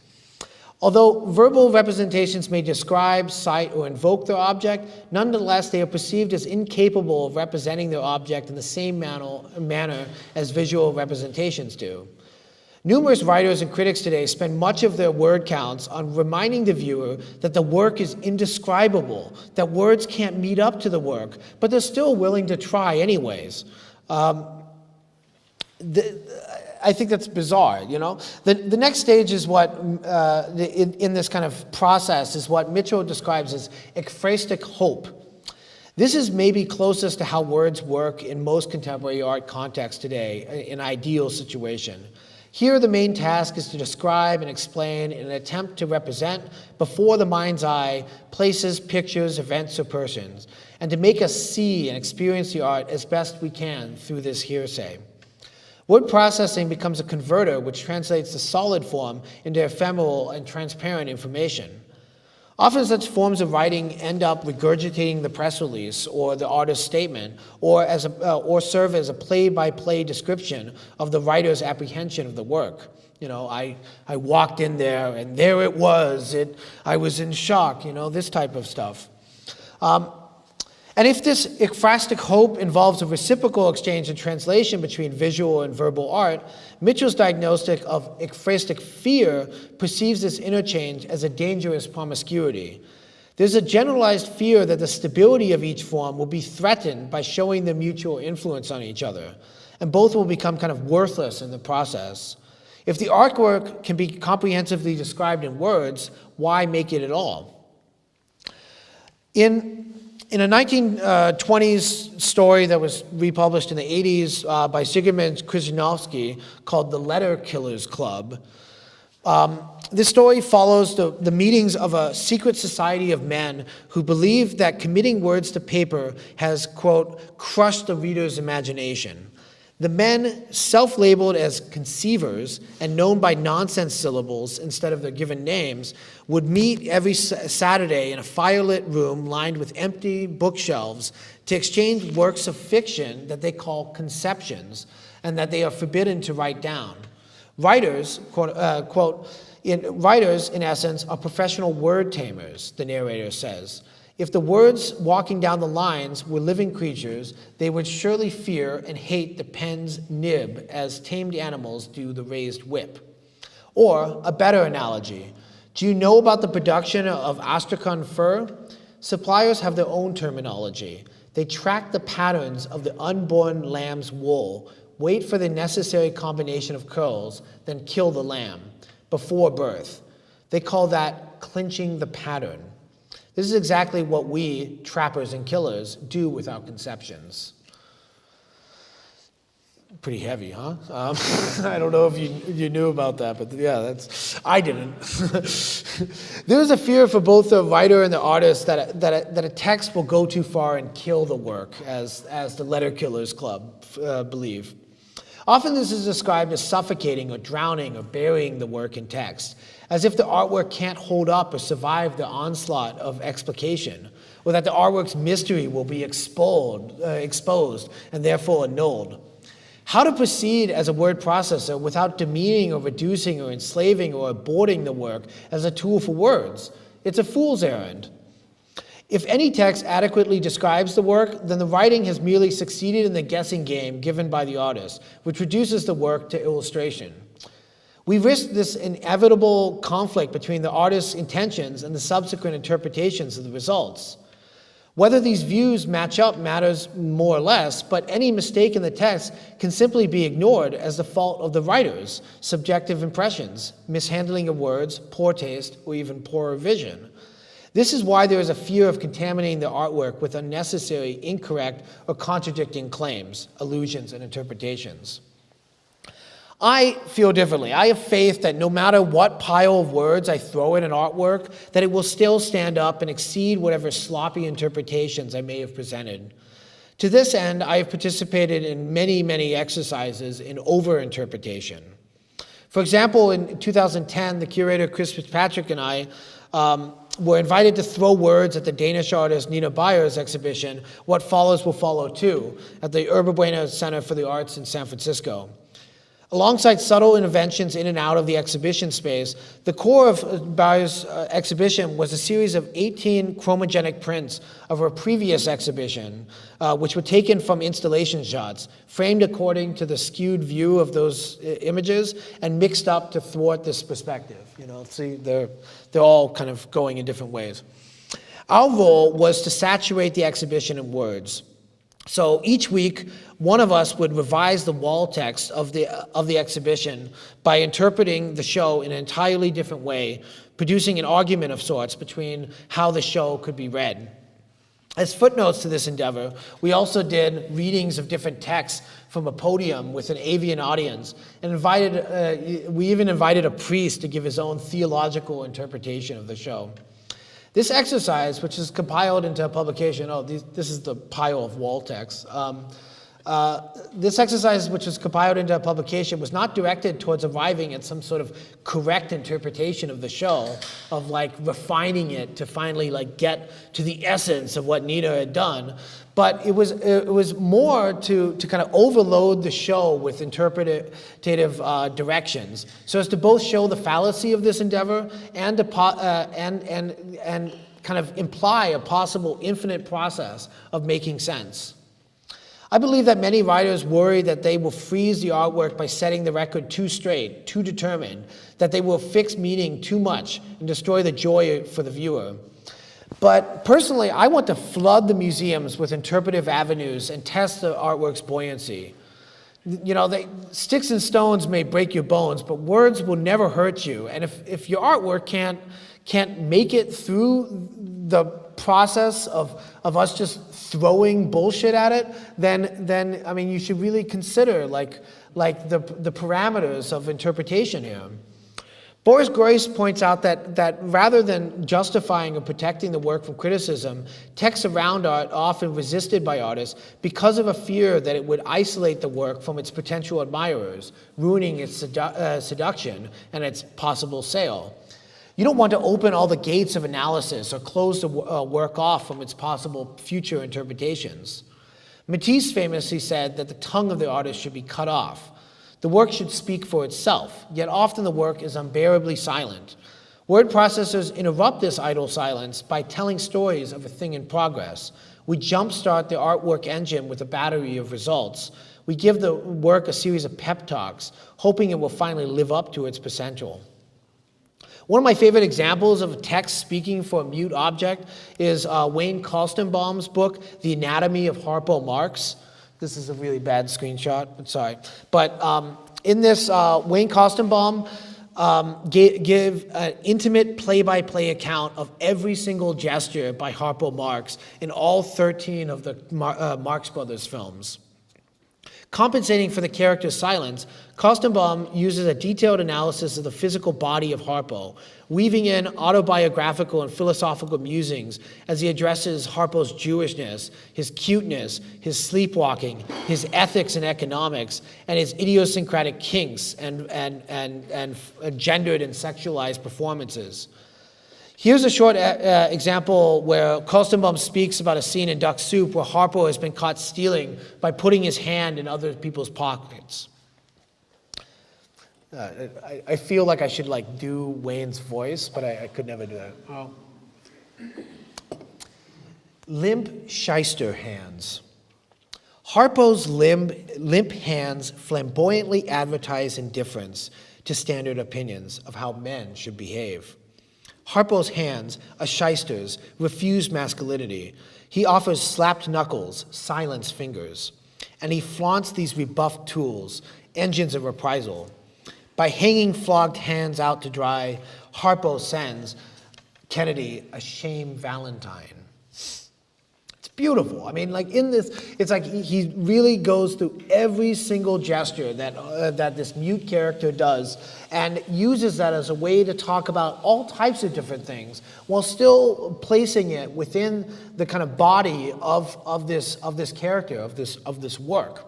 Although verbal representations may describe, cite, or invoke their object, nonetheless they are perceived as incapable of representing their object in the same manner as visual representations do. Numerous writers and critics today spend much of their word counts on reminding the viewer that the work is indescribable, that words can't meet up to the work, but they're still willing to try anyways. I think that's bizarre, you know? The next stage is what, in this kind of process, is what Mitchell describes as ekphrastic hope. This is maybe closest to how words work in most contemporary art contexts today, an ideal situation. Here, the main task is to describe and explain in an attempt to represent before the mind's eye places, pictures, events, or persons, and to make us see and experience the art as best we can through this hearsay. Word processing becomes a converter which translates the solid form into ephemeral and transparent information. Often such forms of writing end up regurgitating the press release or the artist's statement, or serve as a play-by-play description of the writer's apprehension of the work. You know, I walked in there and there it was. I was in shock. You know, this type of stuff. And if this ekphrastic hope involves a reciprocal exchange and translation between visual and verbal art, Mitchell's diagnostic of ekphrastic fear perceives this interchange as a dangerous promiscuity. There's a generalized fear that the stability of each form will be threatened by showing their mutual influence on each other, and both will become kind of worthless in the process. If the artwork can be comprehensively described in words, why make it at all? In a 1920s story that was republished in the 80s by Sigmund Krzyzanowski called The Letter Killers Club, this story follows the meetings of a secret society of men who believe that committing words to paper has, quote, crushed the reader's imagination. The men, self-labeled as conceivers and known by nonsense syllables instead of their given names, would meet every Saturday in a firelit room lined with empty bookshelves to exchange works of fiction that they call conceptions and that they are forbidden to write down. Writers, quote, writers, in essence, are professional word tamers, the narrator says. If the words walking down the lines were living creatures, they would surely fear and hate the pen's nib as tamed animals do the raised whip. Or, a better analogy, do you know about the production of astrakhan fur? Suppliers have their own terminology. They track the patterns of the unborn lamb's wool, wait for the necessary combination of curls, then kill the lamb before birth. They call that clinching the pattern. This is exactly what we, trappers and killers, do with our conceptions. Pretty heavy, huh? I don't know if you knew about that, but yeah, I didn't. There is a fear for both the writer and the artist that a text will go too far and kill the work, as the Letter Killers Club believe. Often this is described as suffocating or drowning or burying the work in text, as if the artwork can't hold up or survive the onslaught of explication, or that the artwork's mystery will be exposed and therefore annulled. How to proceed as a word processor without demeaning or reducing or enslaving or aborting the work as a tool for words? It's a fool's errand. If any text adequately describes the work, then the writing has merely succeeded in the guessing game given by the artist, which reduces the work to illustration. We risk this inevitable conflict between the artist's intentions and the subsequent interpretations of the results. Whether these views match up matters more or less, but any mistake in the text can simply be ignored as the fault of the writer's subjective impressions, mishandling of words, poor taste, or even poorer vision. This is why there is a fear of contaminating the artwork with unnecessary, incorrect, or contradicting claims, allusions, and interpretations. I feel differently. I have faith that no matter what pile of words I throw in an artwork, that it will still stand up and exceed whatever sloppy interpretations I may have presented. To this end, I have participated in many, many exercises in over-interpretation. For example, in 2010, the curator Chris Fitzpatrick and I were invited to throw words at the Danish artist Nina Bayer's exhibition, What Follows Will Follow Too, at the Yerba Buena Center for the Arts in San Francisco. Alongside subtle interventions in and out of the exhibition space, the core of Bayer's exhibition was a series of 18 chromogenic prints of her previous exhibition, which were taken from installation shots, framed according to the skewed view of those images, and mixed up to thwart this perspective. You know, see, they're all kind of going in different ways. Our role was to saturate the exhibition in words. So each week, one of us would revise the wall text of the exhibition by interpreting the show in an entirely different way, producing an argument of sorts between how the show could be read. As footnotes to this endeavor, we also did readings of different texts from a podium with an avian audience, and we even invited a priest to give his own theological interpretation of the show. This exercise, which is compiled into a publication, this is the pile of wall text. This exercise, which was compiled into a publication, was not directed towards arriving at some sort of correct interpretation of the show, of like refining it to finally like get to the essence of what Nina had done. But it was more to kind of overload the show with interpretative directions, so as to both show the fallacy of this endeavor and kind kind of imply a possible infinite process of making sense. I believe that many writers worry that they will freeze the artwork by setting the record too straight, too determined, that they will fix meaning too much and destroy the joy for the viewer. But personally, I want to flood the museums with interpretive avenues and test the artwork's buoyancy. You know, sticks and stones may break your bones, but words will never hurt you. And if your artwork can't make it through the process of us just throwing bullshit at it, then I mean, you should really consider like the parameters of interpretation here. Boris Groys points out that rather than justifying or protecting the work from criticism, texts around art are often resisted by artists because of a fear that it would isolate the work from its potential admirers, ruining its seduction and its possible sale. You don't want to open all the gates of analysis or close the work off from its possible future interpretations. Matisse famously said that the tongue of the artist should be cut off. The work should speak for itself, yet often the work is unbearably silent. Word processors interrupt this idle silence by telling stories of a thing in progress. We jumpstart the artwork engine with a battery of results. We give the work a series of pep talks, hoping it will finally live up to its potential. One of my favorite examples of a text speaking for a mute object is Wayne Costembaum's book, The Anatomy of Harpo Marx. This is a really bad screenshot, I'm sorry. But in this, Wayne Costembaum give an intimate play-by-play account of every single gesture by Harpo Marx in all 13 of the Marx Brothers films. Compensating for the character's silence, Costembaum uses a detailed analysis of the physical body of Harpo, weaving in autobiographical and philosophical musings as he addresses Harpo's Jewishness, his cuteness, his sleepwalking, his ethics and economics, and his idiosyncratic kinks and gendered and sexualized performances. Here's a short example where Costembaum speaks about a scene in Duck Soup where Harpo has been caught stealing by putting his hand in other people's pockets. I feel like I should do Wayne's voice, but I could never do that. Oh. Limp shyster hands. Harpo's limp hands flamboyantly advertise indifference to standard opinions of how men should behave. Harpo's hands, a shyster's, refuse masculinity. He offers slapped knuckles, silenced fingers. And he flaunts these rebuffed tools, engines of reprisal. By hanging flogged hands out to dry, Harpo sends Kennedy a shame Valentine. It's beautiful. I mean, in this, it's like he really goes through every single gesture that this mute character does and uses that as a way to talk about all types of different things while still placing it within the kind of body of this character, of this work.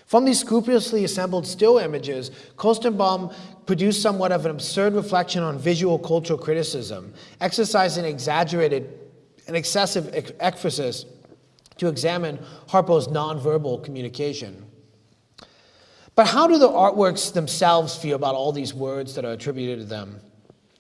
From these scrupulously assembled still images, Costembaum produced somewhat of an absurd reflection on visual cultural criticism, exercising exaggerated and excessive emphasis to examine Harpo's nonverbal communication. But how do the artworks themselves feel about all these words that are attributed to them?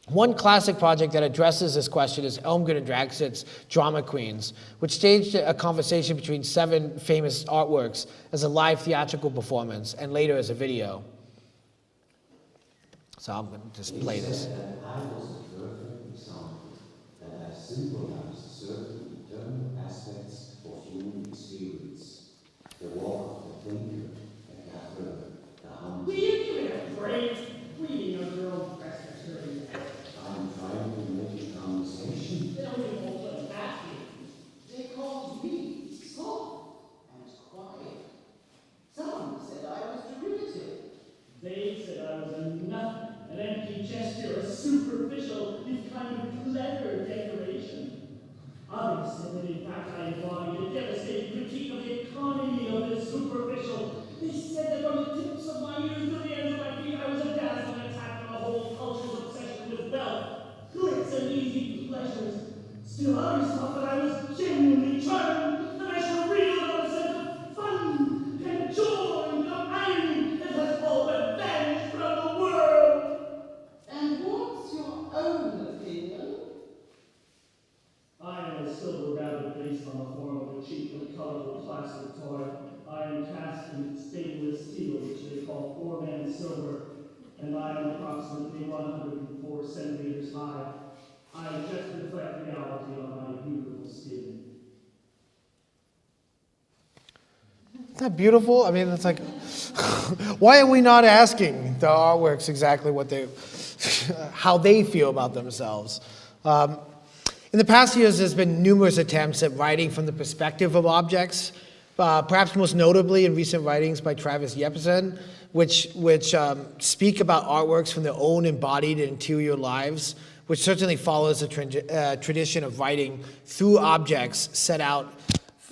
One classic project that addresses this question is Elmgren and Dragset's Drama Queens, which staged a conversation between 7 famous artworks as a live theatrical performance and later as a video. So I'm going to just play this. I was a perfect example that I symbolized certain internal aspects of human experience. The walk of the thinker, the gatherer, the hunter. Will you give it a great reading of your own Presbyterian? I'm trying to make a conversation. Then we won't let that be. They called me soft and quiet. Some said I was derivative. They said I was a nothing, an empty gesture, a superficial, if kind of clever decoration. Others said that in fact I embodied a devastating critique of the economy of the superficial. They said that from the tips of my ears to the ends of my feet I was a dazzling attack on the whole culture's obsession with wealth, glitz and easy pleasures. Still others thought that I was genuinely charming, that I should reel on a sense of fun and joy and irony that has all but vanished from the world. And what's your own opinion? that beautiful? I mean, it's like, why are we not asking the artworks exactly what how they feel about themselves? In the past years, there's been numerous attempts at writing from the perspective of objects, perhaps most notably in recent writings by Travis Jepsen, which speak about artworks from their own embodied interior lives, which certainly follows a tradition of writing through objects set out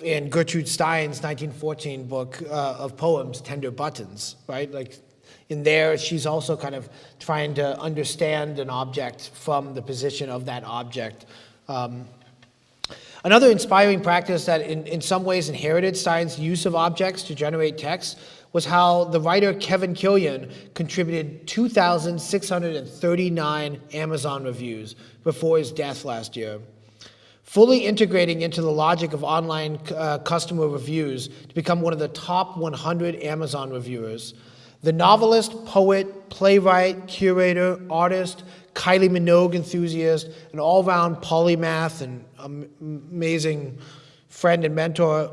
in Gertrude Stein's 1914 book of poems, Tender Buttons, right? Like in there, she's also kind of trying to understand an object from the position of that object. Another inspiring practice that in some ways inherited Stein's use of objects to generate text was how the writer Kevin Killian contributed 2,639 Amazon reviews before his death last year, fully integrating into the logic of online customer reviews to become one of the top 100 Amazon reviewers. The novelist, poet, playwright, curator, artist, Kylie Minogue enthusiast, an all-round polymath and amazing friend and mentor,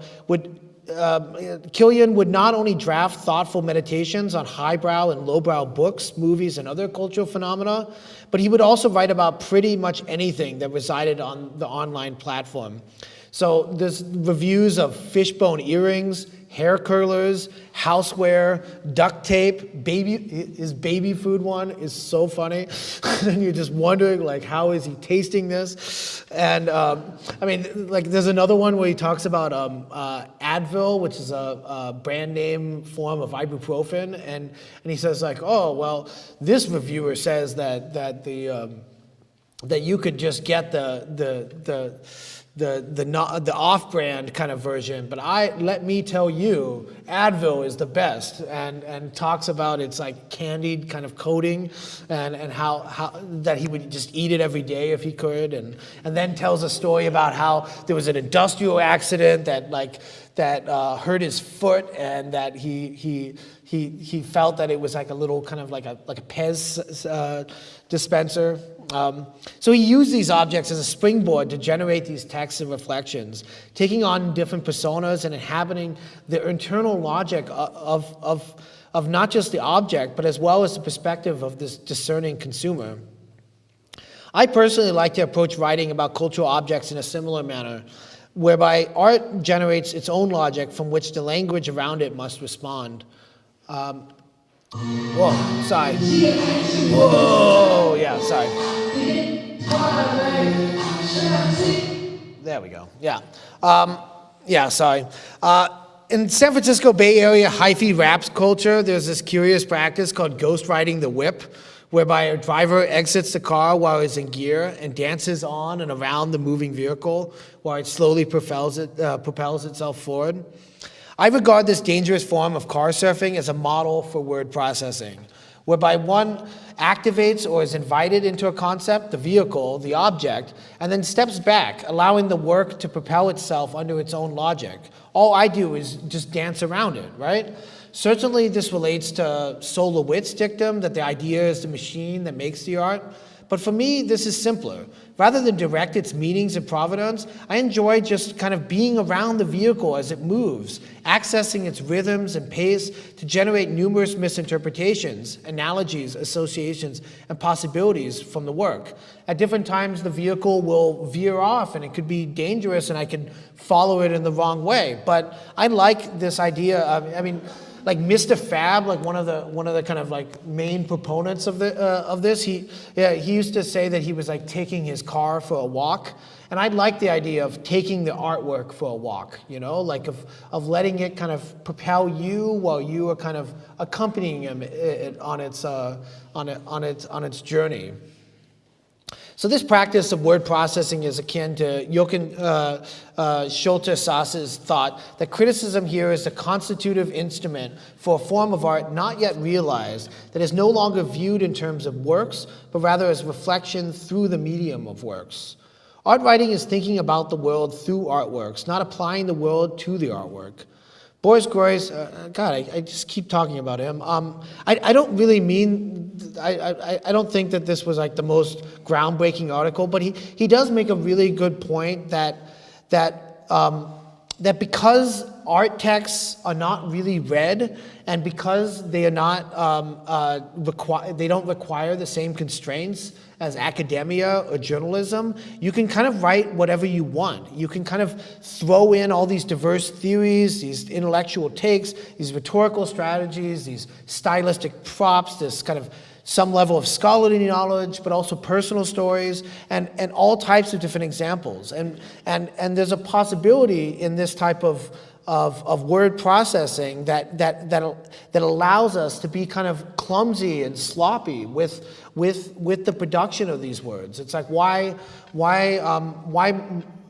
Killian would not only draft thoughtful meditations on highbrow and lowbrow books, movies, and other cultural phenomena, but he would also write about pretty much anything that resided on the online platform. So there's reviews of fishbone earrings, hair curlers, houseware, duct tape, his baby food one is so funny. And you're just wondering, like, how is he tasting this? And I mean, like, there's another one where he talks about Advil, which is a brand name form of ibuprofen, and he says, like, oh, well, this reviewer says that you could just get the off-brand kind of version, but let me tell you, Advil is the best, and talks about its like candied kind of coating, and how that he would just eat it every day if he could, and then tells a story about how there was an industrial accident that hurt his foot, and that he felt that it was like a little kind of like a Pez dispenser. So he used these objects as a springboard to generate these texts and reflections, taking on different personas and inhabiting the internal logic of not just the object, but as well as the perspective of this discerning consumer. I personally like to approach writing about cultural objects in a similar manner, whereby art generates its own logic from which the language around it must respond. Whoa, sorry. Whoa, yeah, sorry. There we go, yeah. Sorry. In San Francisco Bay Area hyphy rap culture, there's this curious practice called ghostwriting the whip, whereby a driver exits the car while it's in gear and dances on and around the moving vehicle while it slowly propels itself forward. I regard this dangerous form of car surfing as a model for word processing, whereby one activates or is invited into a concept, the vehicle, the object, and then steps back, allowing the work to propel itself under its own logic. All I do is just dance around it, right? Certainly this relates to Sola Witt's dictum that the idea is the machine that makes the art. But for me, this is simpler. Rather than direct its meanings and provenance, I enjoy just kind of being around the vehicle as it moves, accessing its rhythms and pace to generate numerous misinterpretations, analogies, associations, and possibilities from the work. At different times, the vehicle will veer off, and it could be dangerous, and I can follow it in the wrong way. But I like this idea of, like Mr. Fab, like one of the kind of like main proponents of this, he used to say that he was like taking his car for a walk, and I like the idea of taking the artwork for a walk, like of letting it kind of propel you while you are kind of accompanying it on its journey. So this practice of word processing is akin to Jochen Schulte-Sass's thought that criticism here is a constitutive instrument for a form of art not yet realized, that is no longer viewed in terms of works, but rather as reflection through the medium of works. Art writing is thinking about the world through artworks, not applying the world to the artwork. Boris Groys, I just keep talking about him. I don't really mean, I don't think that this was like the most groundbreaking article, but he does make a really good point that that because art texts are not really read, and because they are not they don't require the same constraints as academia or journalism, you can kind of write whatever you want. You can kind of throw in all these diverse theories, these intellectual takes, these rhetorical strategies, these stylistic props, this kind of some level of scholarly knowledge, but also personal stories, and all types of different examples. And there's a possibility in this type of word processing that allows us to be kind of clumsy and sloppy with the production of these words. It's like, why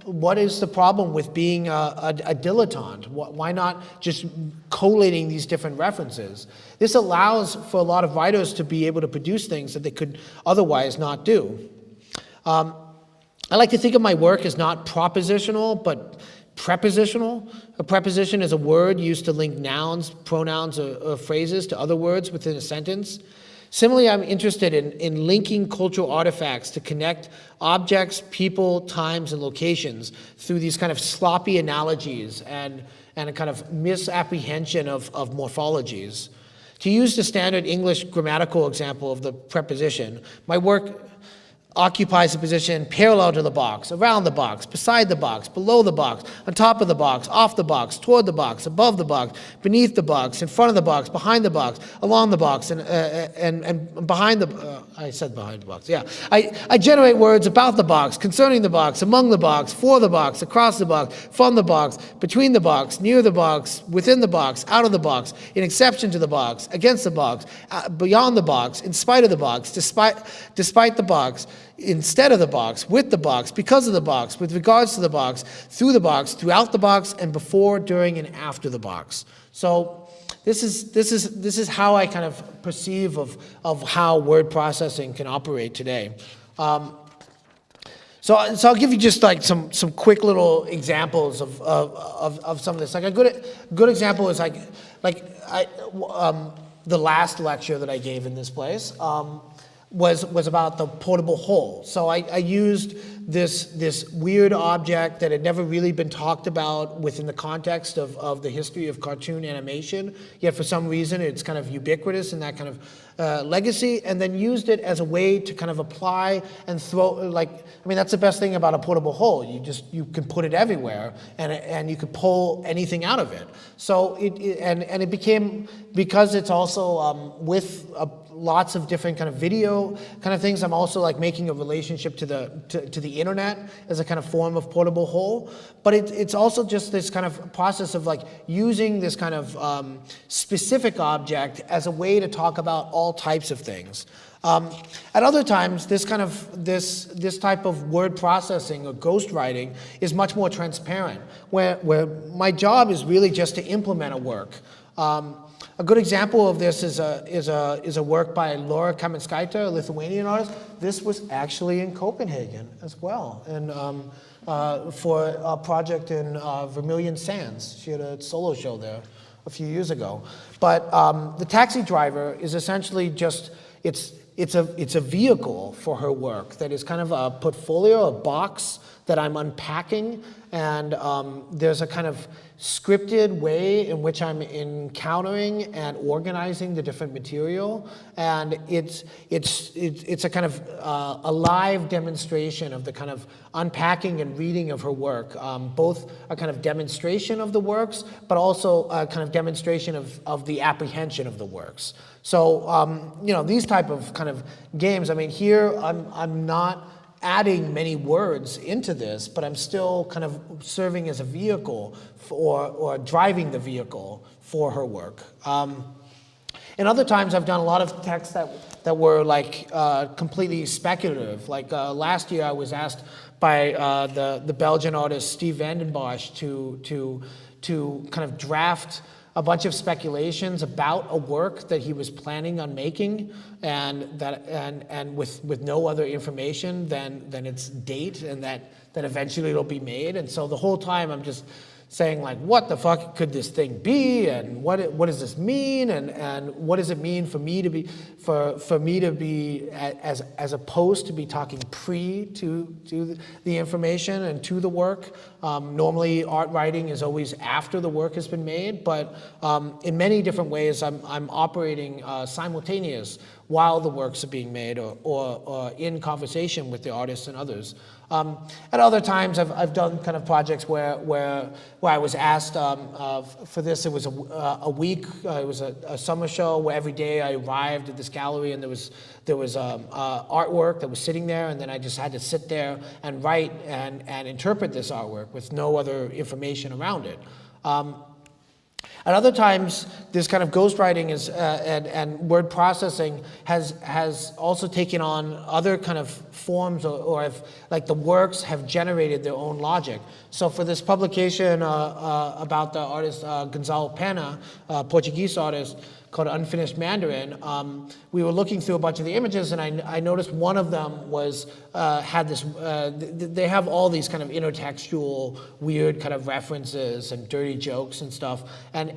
what is the problem with being a dilettante? Why not just collating these different references? This allows for a lot of writers to be able to produce things that they could otherwise not do. I like to think of my work as not propositional, but prepositional. A preposition is a word used to link nouns, pronouns, or phrases to other words within a sentence. Similarly, I'm interested in linking cultural artifacts to connect objects, people, times, and locations through these kind of sloppy analogies and a kind of misapprehension of morphologies. To use the standard English grammatical example of the preposition, my work occupies a position parallel to the box, around the box, beside the box, below the box, on top of the box, off the box, toward the box, above the box, beneath the box, in front of the box, behind the box, along the box, and behind the, I said behind the box, yeah. I generate words about the box, concerning the box, among the box, for the box, across the box, from the box, between the box, near the box, within the box, out of the box, in exception to the box, against the box, beyond the box, in spite of the box, despite the box, instead of the box, with the box, because of the box, with regards to the box, through the box, throughout the box, and before, during, and after the box. So this is how I kind of perceive of how word processing can operate today. So I'll give you just like some quick little examples of some of this. Like a good example is the last lecture that I gave in this place. Was about the portable hole. So I used this weird object that had never really been talked about within the context of the history of cartoon animation, yet for some reason it's kind of ubiquitous in that kind of legacy, and then used it as a way to kind of apply and throw, that's the best thing about a portable hole. You can put it everywhere, and you can pull anything out of it. So it became, because it's also with lots of different kind of video kind of things. I'm also like making a relationship to the internet as a kind of form of portable hole. But it's also just this kind of process of like using this kind of specific object as a way to talk about all types of things. At other times, this type of word processing or ghostwriting is much more transparent, where my job is really just to implement a work. A good example of this is a work by Laura Kamenskaita, a Lithuanian artist. This was actually in Copenhagen as well, and for a project in Vermilion Sands. She had a solo show there a few years ago. But the taxi driver is essentially just it's a vehicle for her work that is kind of a portfolio, a box that I'm unpacking, and there's a kind of scripted way in which I'm encountering and organizing the different material, and it's a kind of a live demonstration of the kind of unpacking and reading of her work, both a kind of demonstration of the works, but also a kind of demonstration of the apprehension of the works. So these type of kind of games. I mean, here I'm not adding many words into this, but I'm still kind of serving as a vehicle or driving the vehicle for her work. And other times I've done a lot of texts that were like completely speculative. Like last year I was asked by the Belgian artist Steve van den Bosch to kind of draft a bunch of speculations about a work that he was planning on making, and with no other information than its date, and that eventually it'll be made. And so the whole time I'm just saying, like, what the fuck could this thing be, and what does this mean, and what does it mean for me to be as opposed to be talking to the information and to the work. Normally, art writing is always after the work has been made, but in many different ways, I'm operating simultaneous while the works are being made, or in conversation with the artists and others. At other times, I've done kind of projects where I was asked for this. It was a week. It was a summer show where every day I arrived at this gallery and there was artwork that was sitting there, and then I just had to sit there and write and interpret this artwork with no other information around it. At other times, this kind of ghostwriting is and word processing has also taken on other kind of forms, or if, like, the works have generated their own logic. So for this publication about the artist Gonzalo Pena, Portuguese artist, called Unfinished Mandarin, we were looking through a bunch of the images, and I noticed one of them was had this. They have all these kind of intertextual, weird kind of references and dirty jokes and stuff. And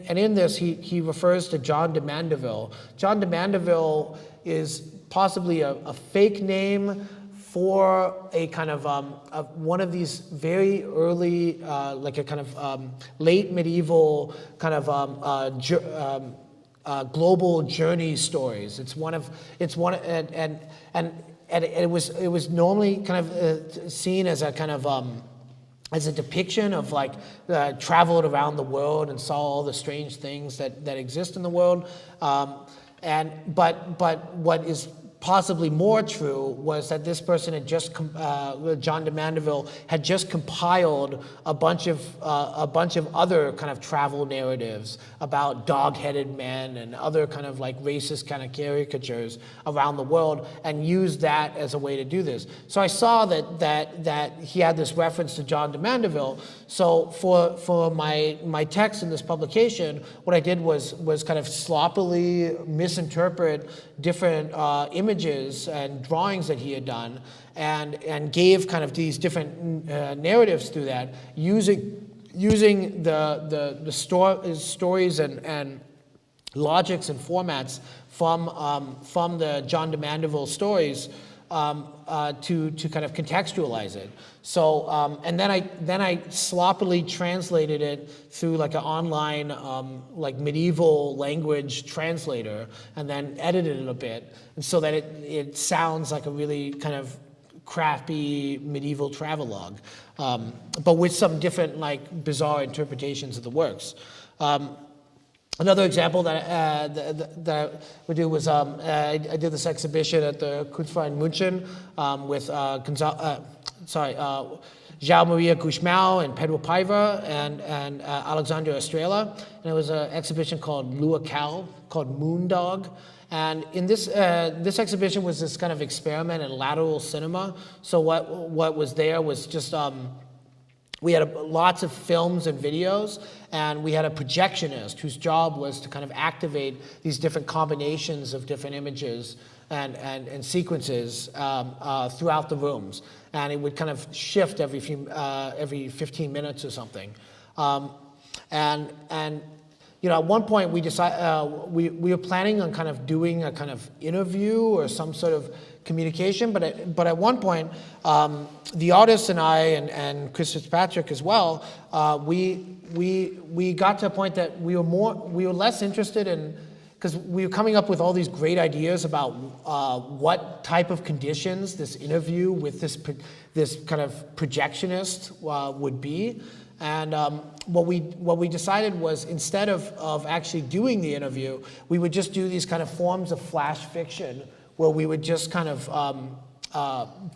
in this, he refers to John de Mandeville. John de Mandeville is possibly a fake name for a kind of one of these very early, like a kind of late medieval kind of global journey stories. It was normally kind of seen as a kind of as a depiction of, like, traveled around the world and saw all the strange things that exist in the world. But what is possibly more true was that this person had just, John de Mandeville, had just compiled a bunch of other kind of travel narratives about dog-headed men and other kind of like racist kind of caricatures around the world, and used that as a way to do this. So I saw that he had this reference to John de Mandeville. So for my text in this publication, what I did was kind of sloppily misinterpret different images and drawings that he had done, and gave kind of these different narratives through that, using the stories and logics and formats from the John de Mandeville stories to kind of contextualize it. So and then I sloppily translated it through like an online like medieval language translator, and then edited it a bit, and so that it sounds like a really kind of crappy medieval travelogue, but with some different, like, bizarre interpretations of the works. Another example that I would do was I did this exhibition at the Kunstverein München with João Maria Guzmão and Pedro Paiva and Alexander Estrela, and it was an exhibition called Lua Cal, called Moondog. And in this exhibition was this kind of experiment in lateral cinema. So what was there was just we had lots of films and videos, and we had a projectionist whose job was to kind of activate these different combinations of different images and sequences throughout the rooms, and it would kind of shift every 15 minutes or something. And you know, at one point we decided we were planning on kind of doing a kind of interview or some sort of communication, but at one point the artist and I and Chris Fitzpatrick as well, we got to a point that we were less interested in, because we were coming up with all these great ideas about what type of conditions this interview with this kind of projectionist would be. And what we decided was, instead of actually doing the interview, we would just do these kind of forms of flash fiction, where we would just kind of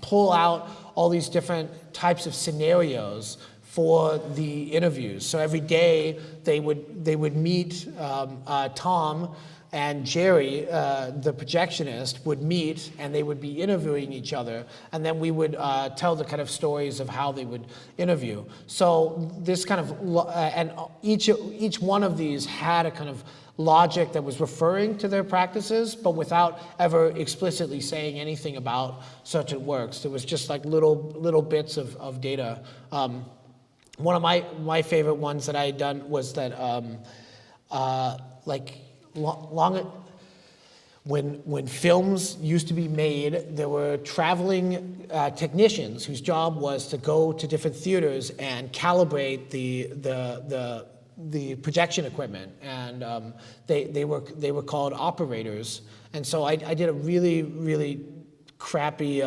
pull out all these different types of scenarios for the interviews. So every day they would meet, Tom and Jerry, the projectionist, would meet, and they would be interviewing each other, and then we would tell the kind of stories of how they would interview. So this kind of, and each one of these had a kind of logic that was referring to their practices, but without ever explicitly saying anything about certain works. There was just like little bits of data. One of my favorite ones that I had done was that when films used to be made, there were traveling technicians whose job was to go to different theaters and calibrate the projection equipment, and they were called operators. And so I did a really crappy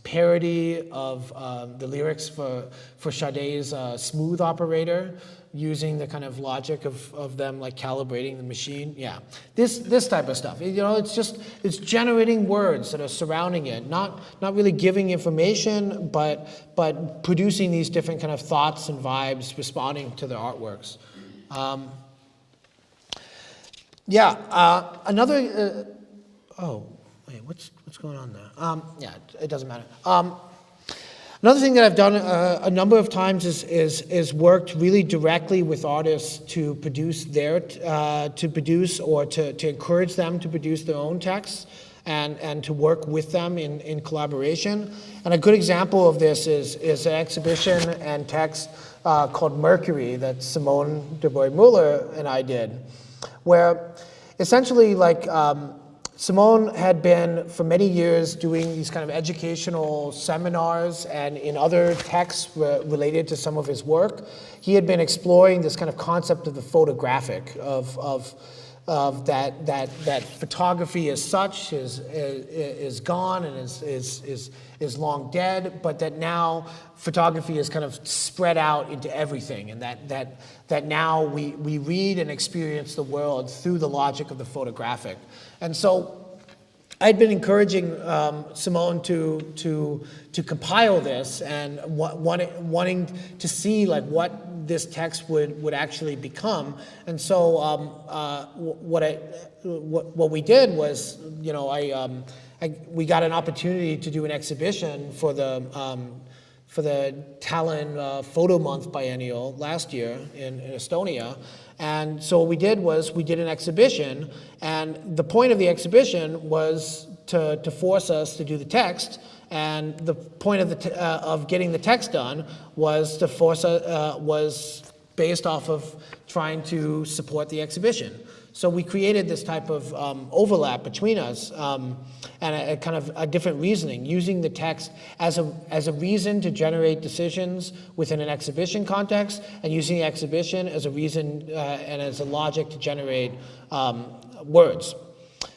parody of the lyrics for Sade's Smooth Operator, using the kind of logic of them like calibrating the machine. Yeah, this type of stuff. You know, it's generating words that are surrounding it, not really giving information, but producing these different kind of thoughts and vibes, responding to the artworks. Another. Oh, wait, what's going on there? Yeah, it doesn't matter. Another thing that I've done a number of times is worked really directly with artists to produce or to encourage them to produce their own texts and to work with them in collaboration. And a good example of this is an exhibition and text called Mercury that Simon Dybbroe Møller and I did, where essentially Simon had been for many years doing these kind of educational seminars, and in other texts related to some of his work, he had been exploring this kind of concept of the photographic, of that photography as such is gone and is long dead, but that now photography is kind of spread out into everything, and that now we read and experience the world through the logic of the photographic. And so I'd been encouraging Simone to compile this and wanting to see what this text would actually become. And so what we did was, we got an opportunity to do an exhibition for the Tallinn Photo Month Biennial last year in Estonia. And so what we did was we did an exhibition, and the point of the exhibition was to force us to do the text, and the point of getting the text done was to force was based off of trying to support the exhibition. So we created this type of overlap between us, and a kind of a different reasoning, using the text as a reason to generate decisions within an exhibition context, and using the exhibition as a reason and as a logic to generate words.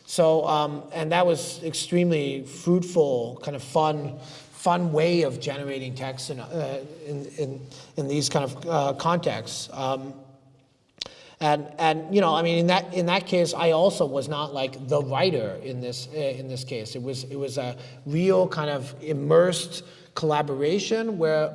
So, and that was extremely fruitful, kind of fun way of generating text in these kind of contexts. And in that case, I also was not like the writer in this case. It was a real kind of immersed collaboration where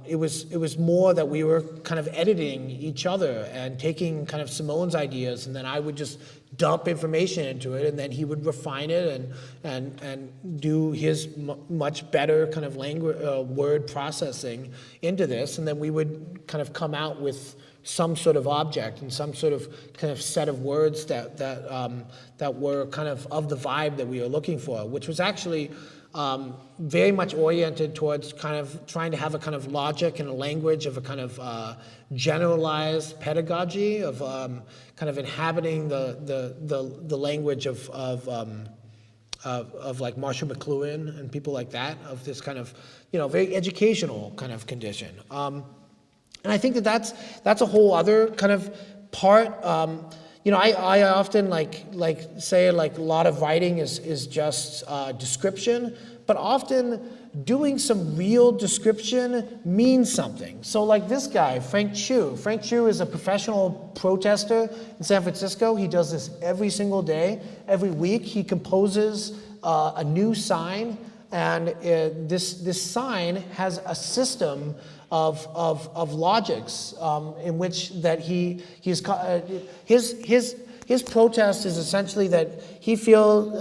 it was more that we were kind of editing each other and taking kind of Simone's ideas, and then I would just dump information into it, and then he would refine it and do his much better kind of language word processing into this, and then we would kind of come out with some sort of object and some sort of kind of set of words that were kind of the vibe that we were looking for, which was actually very much oriented towards kind of trying to have a kind of logic and a language of a kind of generalized pedagogy of kind of inhabiting the language of like Marshall McLuhan and people like that, of this kind of very educational kind of condition. And I think that's a whole other kind of part. I often say a lot of writing is just description, but often doing some real description means something. So like this guy, Frank Chu. Frank Chu is a professional protester in San Francisco. He does this every single day. Every week he composes a new sign, and this sign has a system of logics in which that his protest is essentially that he feels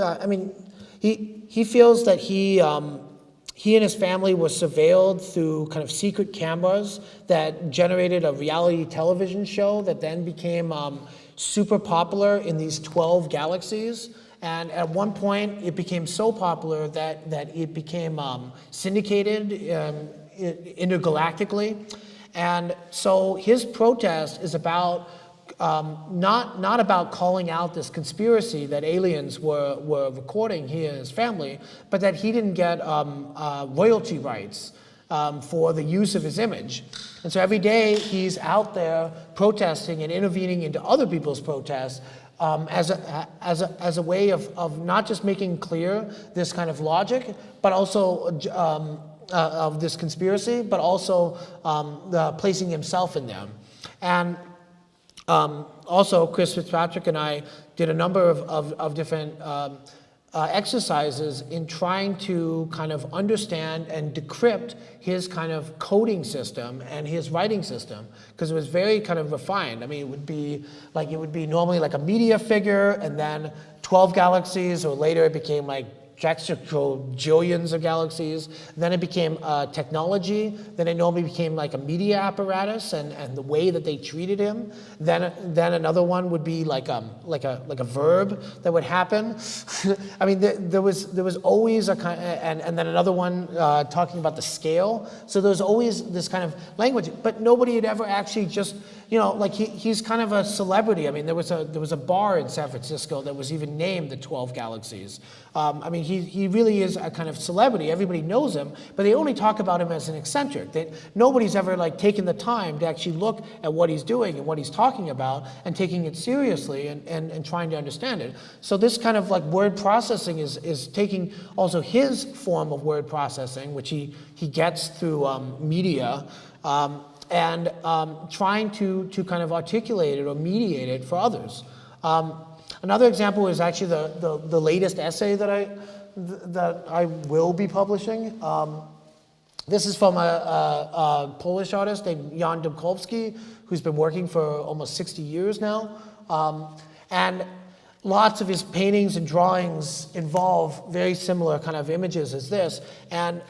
he feels that he and his family were surveilled through kind of secret cameras that generated a reality television show that then became super popular in these 12 galaxies. And at one point, it became so popular that it became syndicated intergalactically. And so his protest is about not about calling out this conspiracy that aliens were recording he and his family, but that he didn't get royalty rights for the use of his image. And so every day he's out there protesting and intervening into other people's protests as a way of not just making clear this kind of logic, but also of this conspiracy, but also placing himself in them. And also, Chris Fitzpatrick and I did a number of different exercises in trying to kind of understand and decrypt his kind of coding system and his writing system, because it was very kind of refined. I mean, it would be normally like a media figure, and then 12 galaxies, or later it became like jillions of galaxies. Then it became technology. Then it normally became like a media apparatus and the way that they treated him. Then another one would be like a verb that would happen. I mean, there was always a kind, and then another one talking about the scale. So there was always this kind of language, but nobody had ever actually just, like he's kind of a celebrity. I mean, there was a bar in San Francisco that was even named the 12 Galaxies. I mean, he really is a kind of celebrity. Everybody knows him, but they only talk about him as an eccentric. Nobody's ever like taken the time to actually look at what he's doing and what he's talking about and taking it seriously and trying to understand it. So this kind of like word processing is taking also his form of word processing, which he gets through media, and trying to kind of articulate it or mediate it for others. Another example is actually the latest essay that I will be publishing. This is from a Polish artist named Jan Dymkowski, who's been working for almost 60 years now. And lots of his paintings and drawings involve very similar kind of images as this. And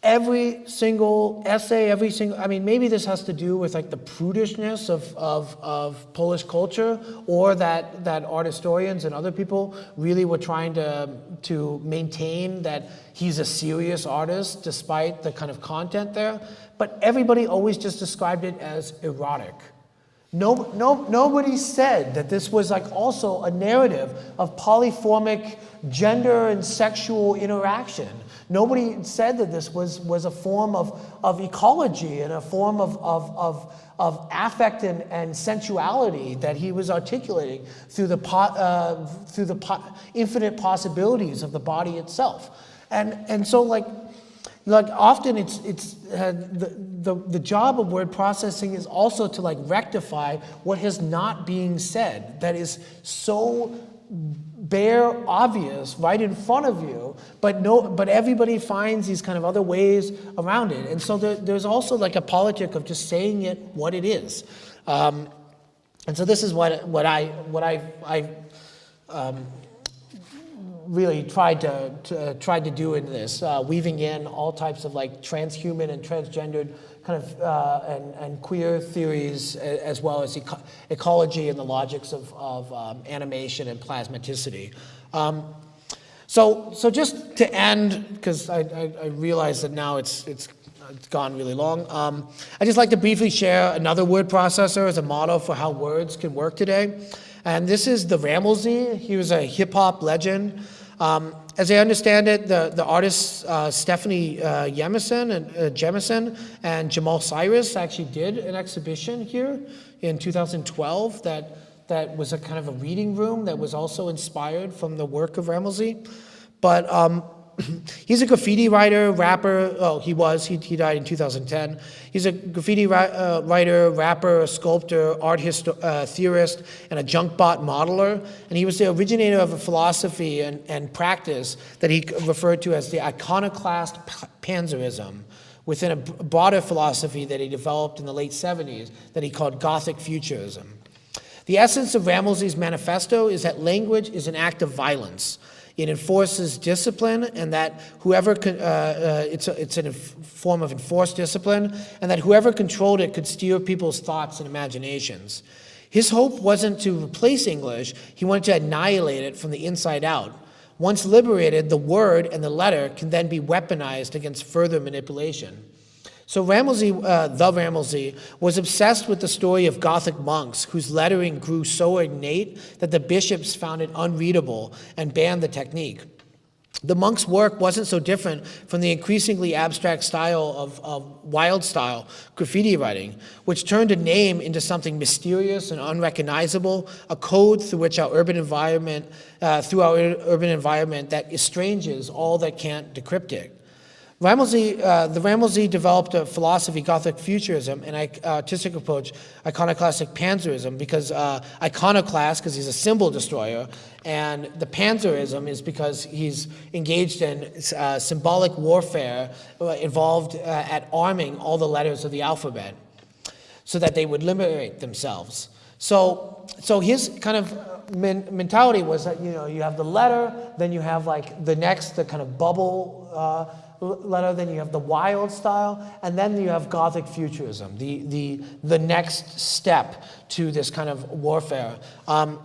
every single essay, I mean, maybe this has to do with like the prudishness of Polish culture, or that art historians and other people really were trying to maintain that he's a serious artist despite the kind of content there. But everybody always just described it as erotic. Nobody said that this was like also a narrative of polyformic gender and sexual interaction. Nobody said that this was a form of ecology and a form of affect and sensuality that he was articulating through the infinite possibilities of the body itself. And so like often it's the job of word processing is also to like rectify what is not being said, that is so bare obvious right in front of you, but everybody finds these kind of other ways around it. And so there's also like a politic of just saying it what it is. And so this is what I really tried to do in this, weaving in all types of like transhuman and transgendered kind of and queer theories, as well as ecology and the logics of animation and plasmaticity. So just to end, because I realize that now it's gone really long. I'd just like to briefly share another word processor as a model for how words can work today. And this is the Rammelsy. He was a hip-hop legend. As I understand it, the artists Stephanie Jemison and Jamal Cyrus actually did an exhibition here in 2012 that was a kind of a reading room that was also inspired from the work of Rammelsy. But he's a graffiti writer, rapper. Oh, he died in 2010. He's a graffiti writer, rapper, sculptor, art theorist, and a junk bot modeler. And he was the originator of a philosophy and practice that he referred to as the iconoclast panzerism, within a broader philosophy that he developed in the late 70s that he called Gothic futurism. The essence of Rammelsy's manifesto is that language is an act of violence. It enforces discipline, and that whoever it's a form of enforced discipline, and that whoever controlled it could steer people's thoughts and imaginations. His hope wasn't to replace English; he wanted to annihilate it from the inside out. Once liberated, the word and the letter can then be weaponized against further manipulation. So Ramilsy was obsessed with the story of Gothic monks whose lettering grew so ornate that the bishops found it unreadable and banned the technique. The monk's work wasn't so different from the increasingly abstract style of wild style graffiti writing, which turned a name into something mysterious and unrecognizable, a code through our urban environment that estranges all that can't decrypt it. The Ramilsy developed a philosophy, Gothic futurism, an artistic approach, iconoclastic panzerism, because iconoclast, because he's a symbol destroyer, and the panzerism is because he's engaged in symbolic warfare involved at arming all the letters of the alphabet so that they would liberate themselves. So his kind of mentality was that, you have the letter, then you have like the kind of bubble letter, then you have the wild style, and then you have Gothic futurism, the next step to this kind of warfare.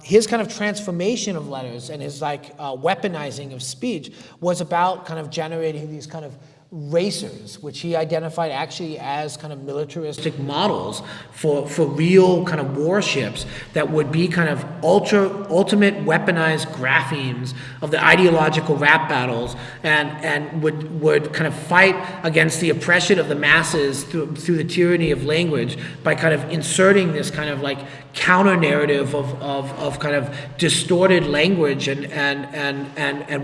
His kind of transformation of letters and his weaponizing of speech was about kind of generating these kind of racers, which he identified actually as kind of militaristic models for real kind of warships that would be kind of ultimate weaponized graphemes of the ideological rap battles and would kind of fight against the oppression of the masses through the tyranny of language by kind of inserting this kind of like counter narrative of kind of distorted language and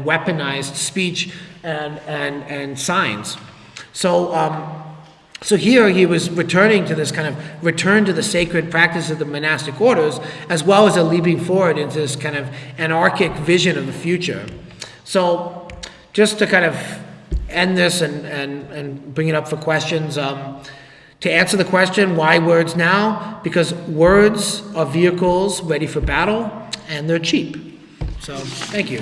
weaponized speech and signs. So here he was returning to this kind of return to the sacred practice of the monastic orders, as well as a leaping forward into this kind of anarchic vision of the future. So just to kind of end this and bring it up for questions, to answer the question, why words now? Because words are vehicles ready for battle, and they're cheap. So, thank you.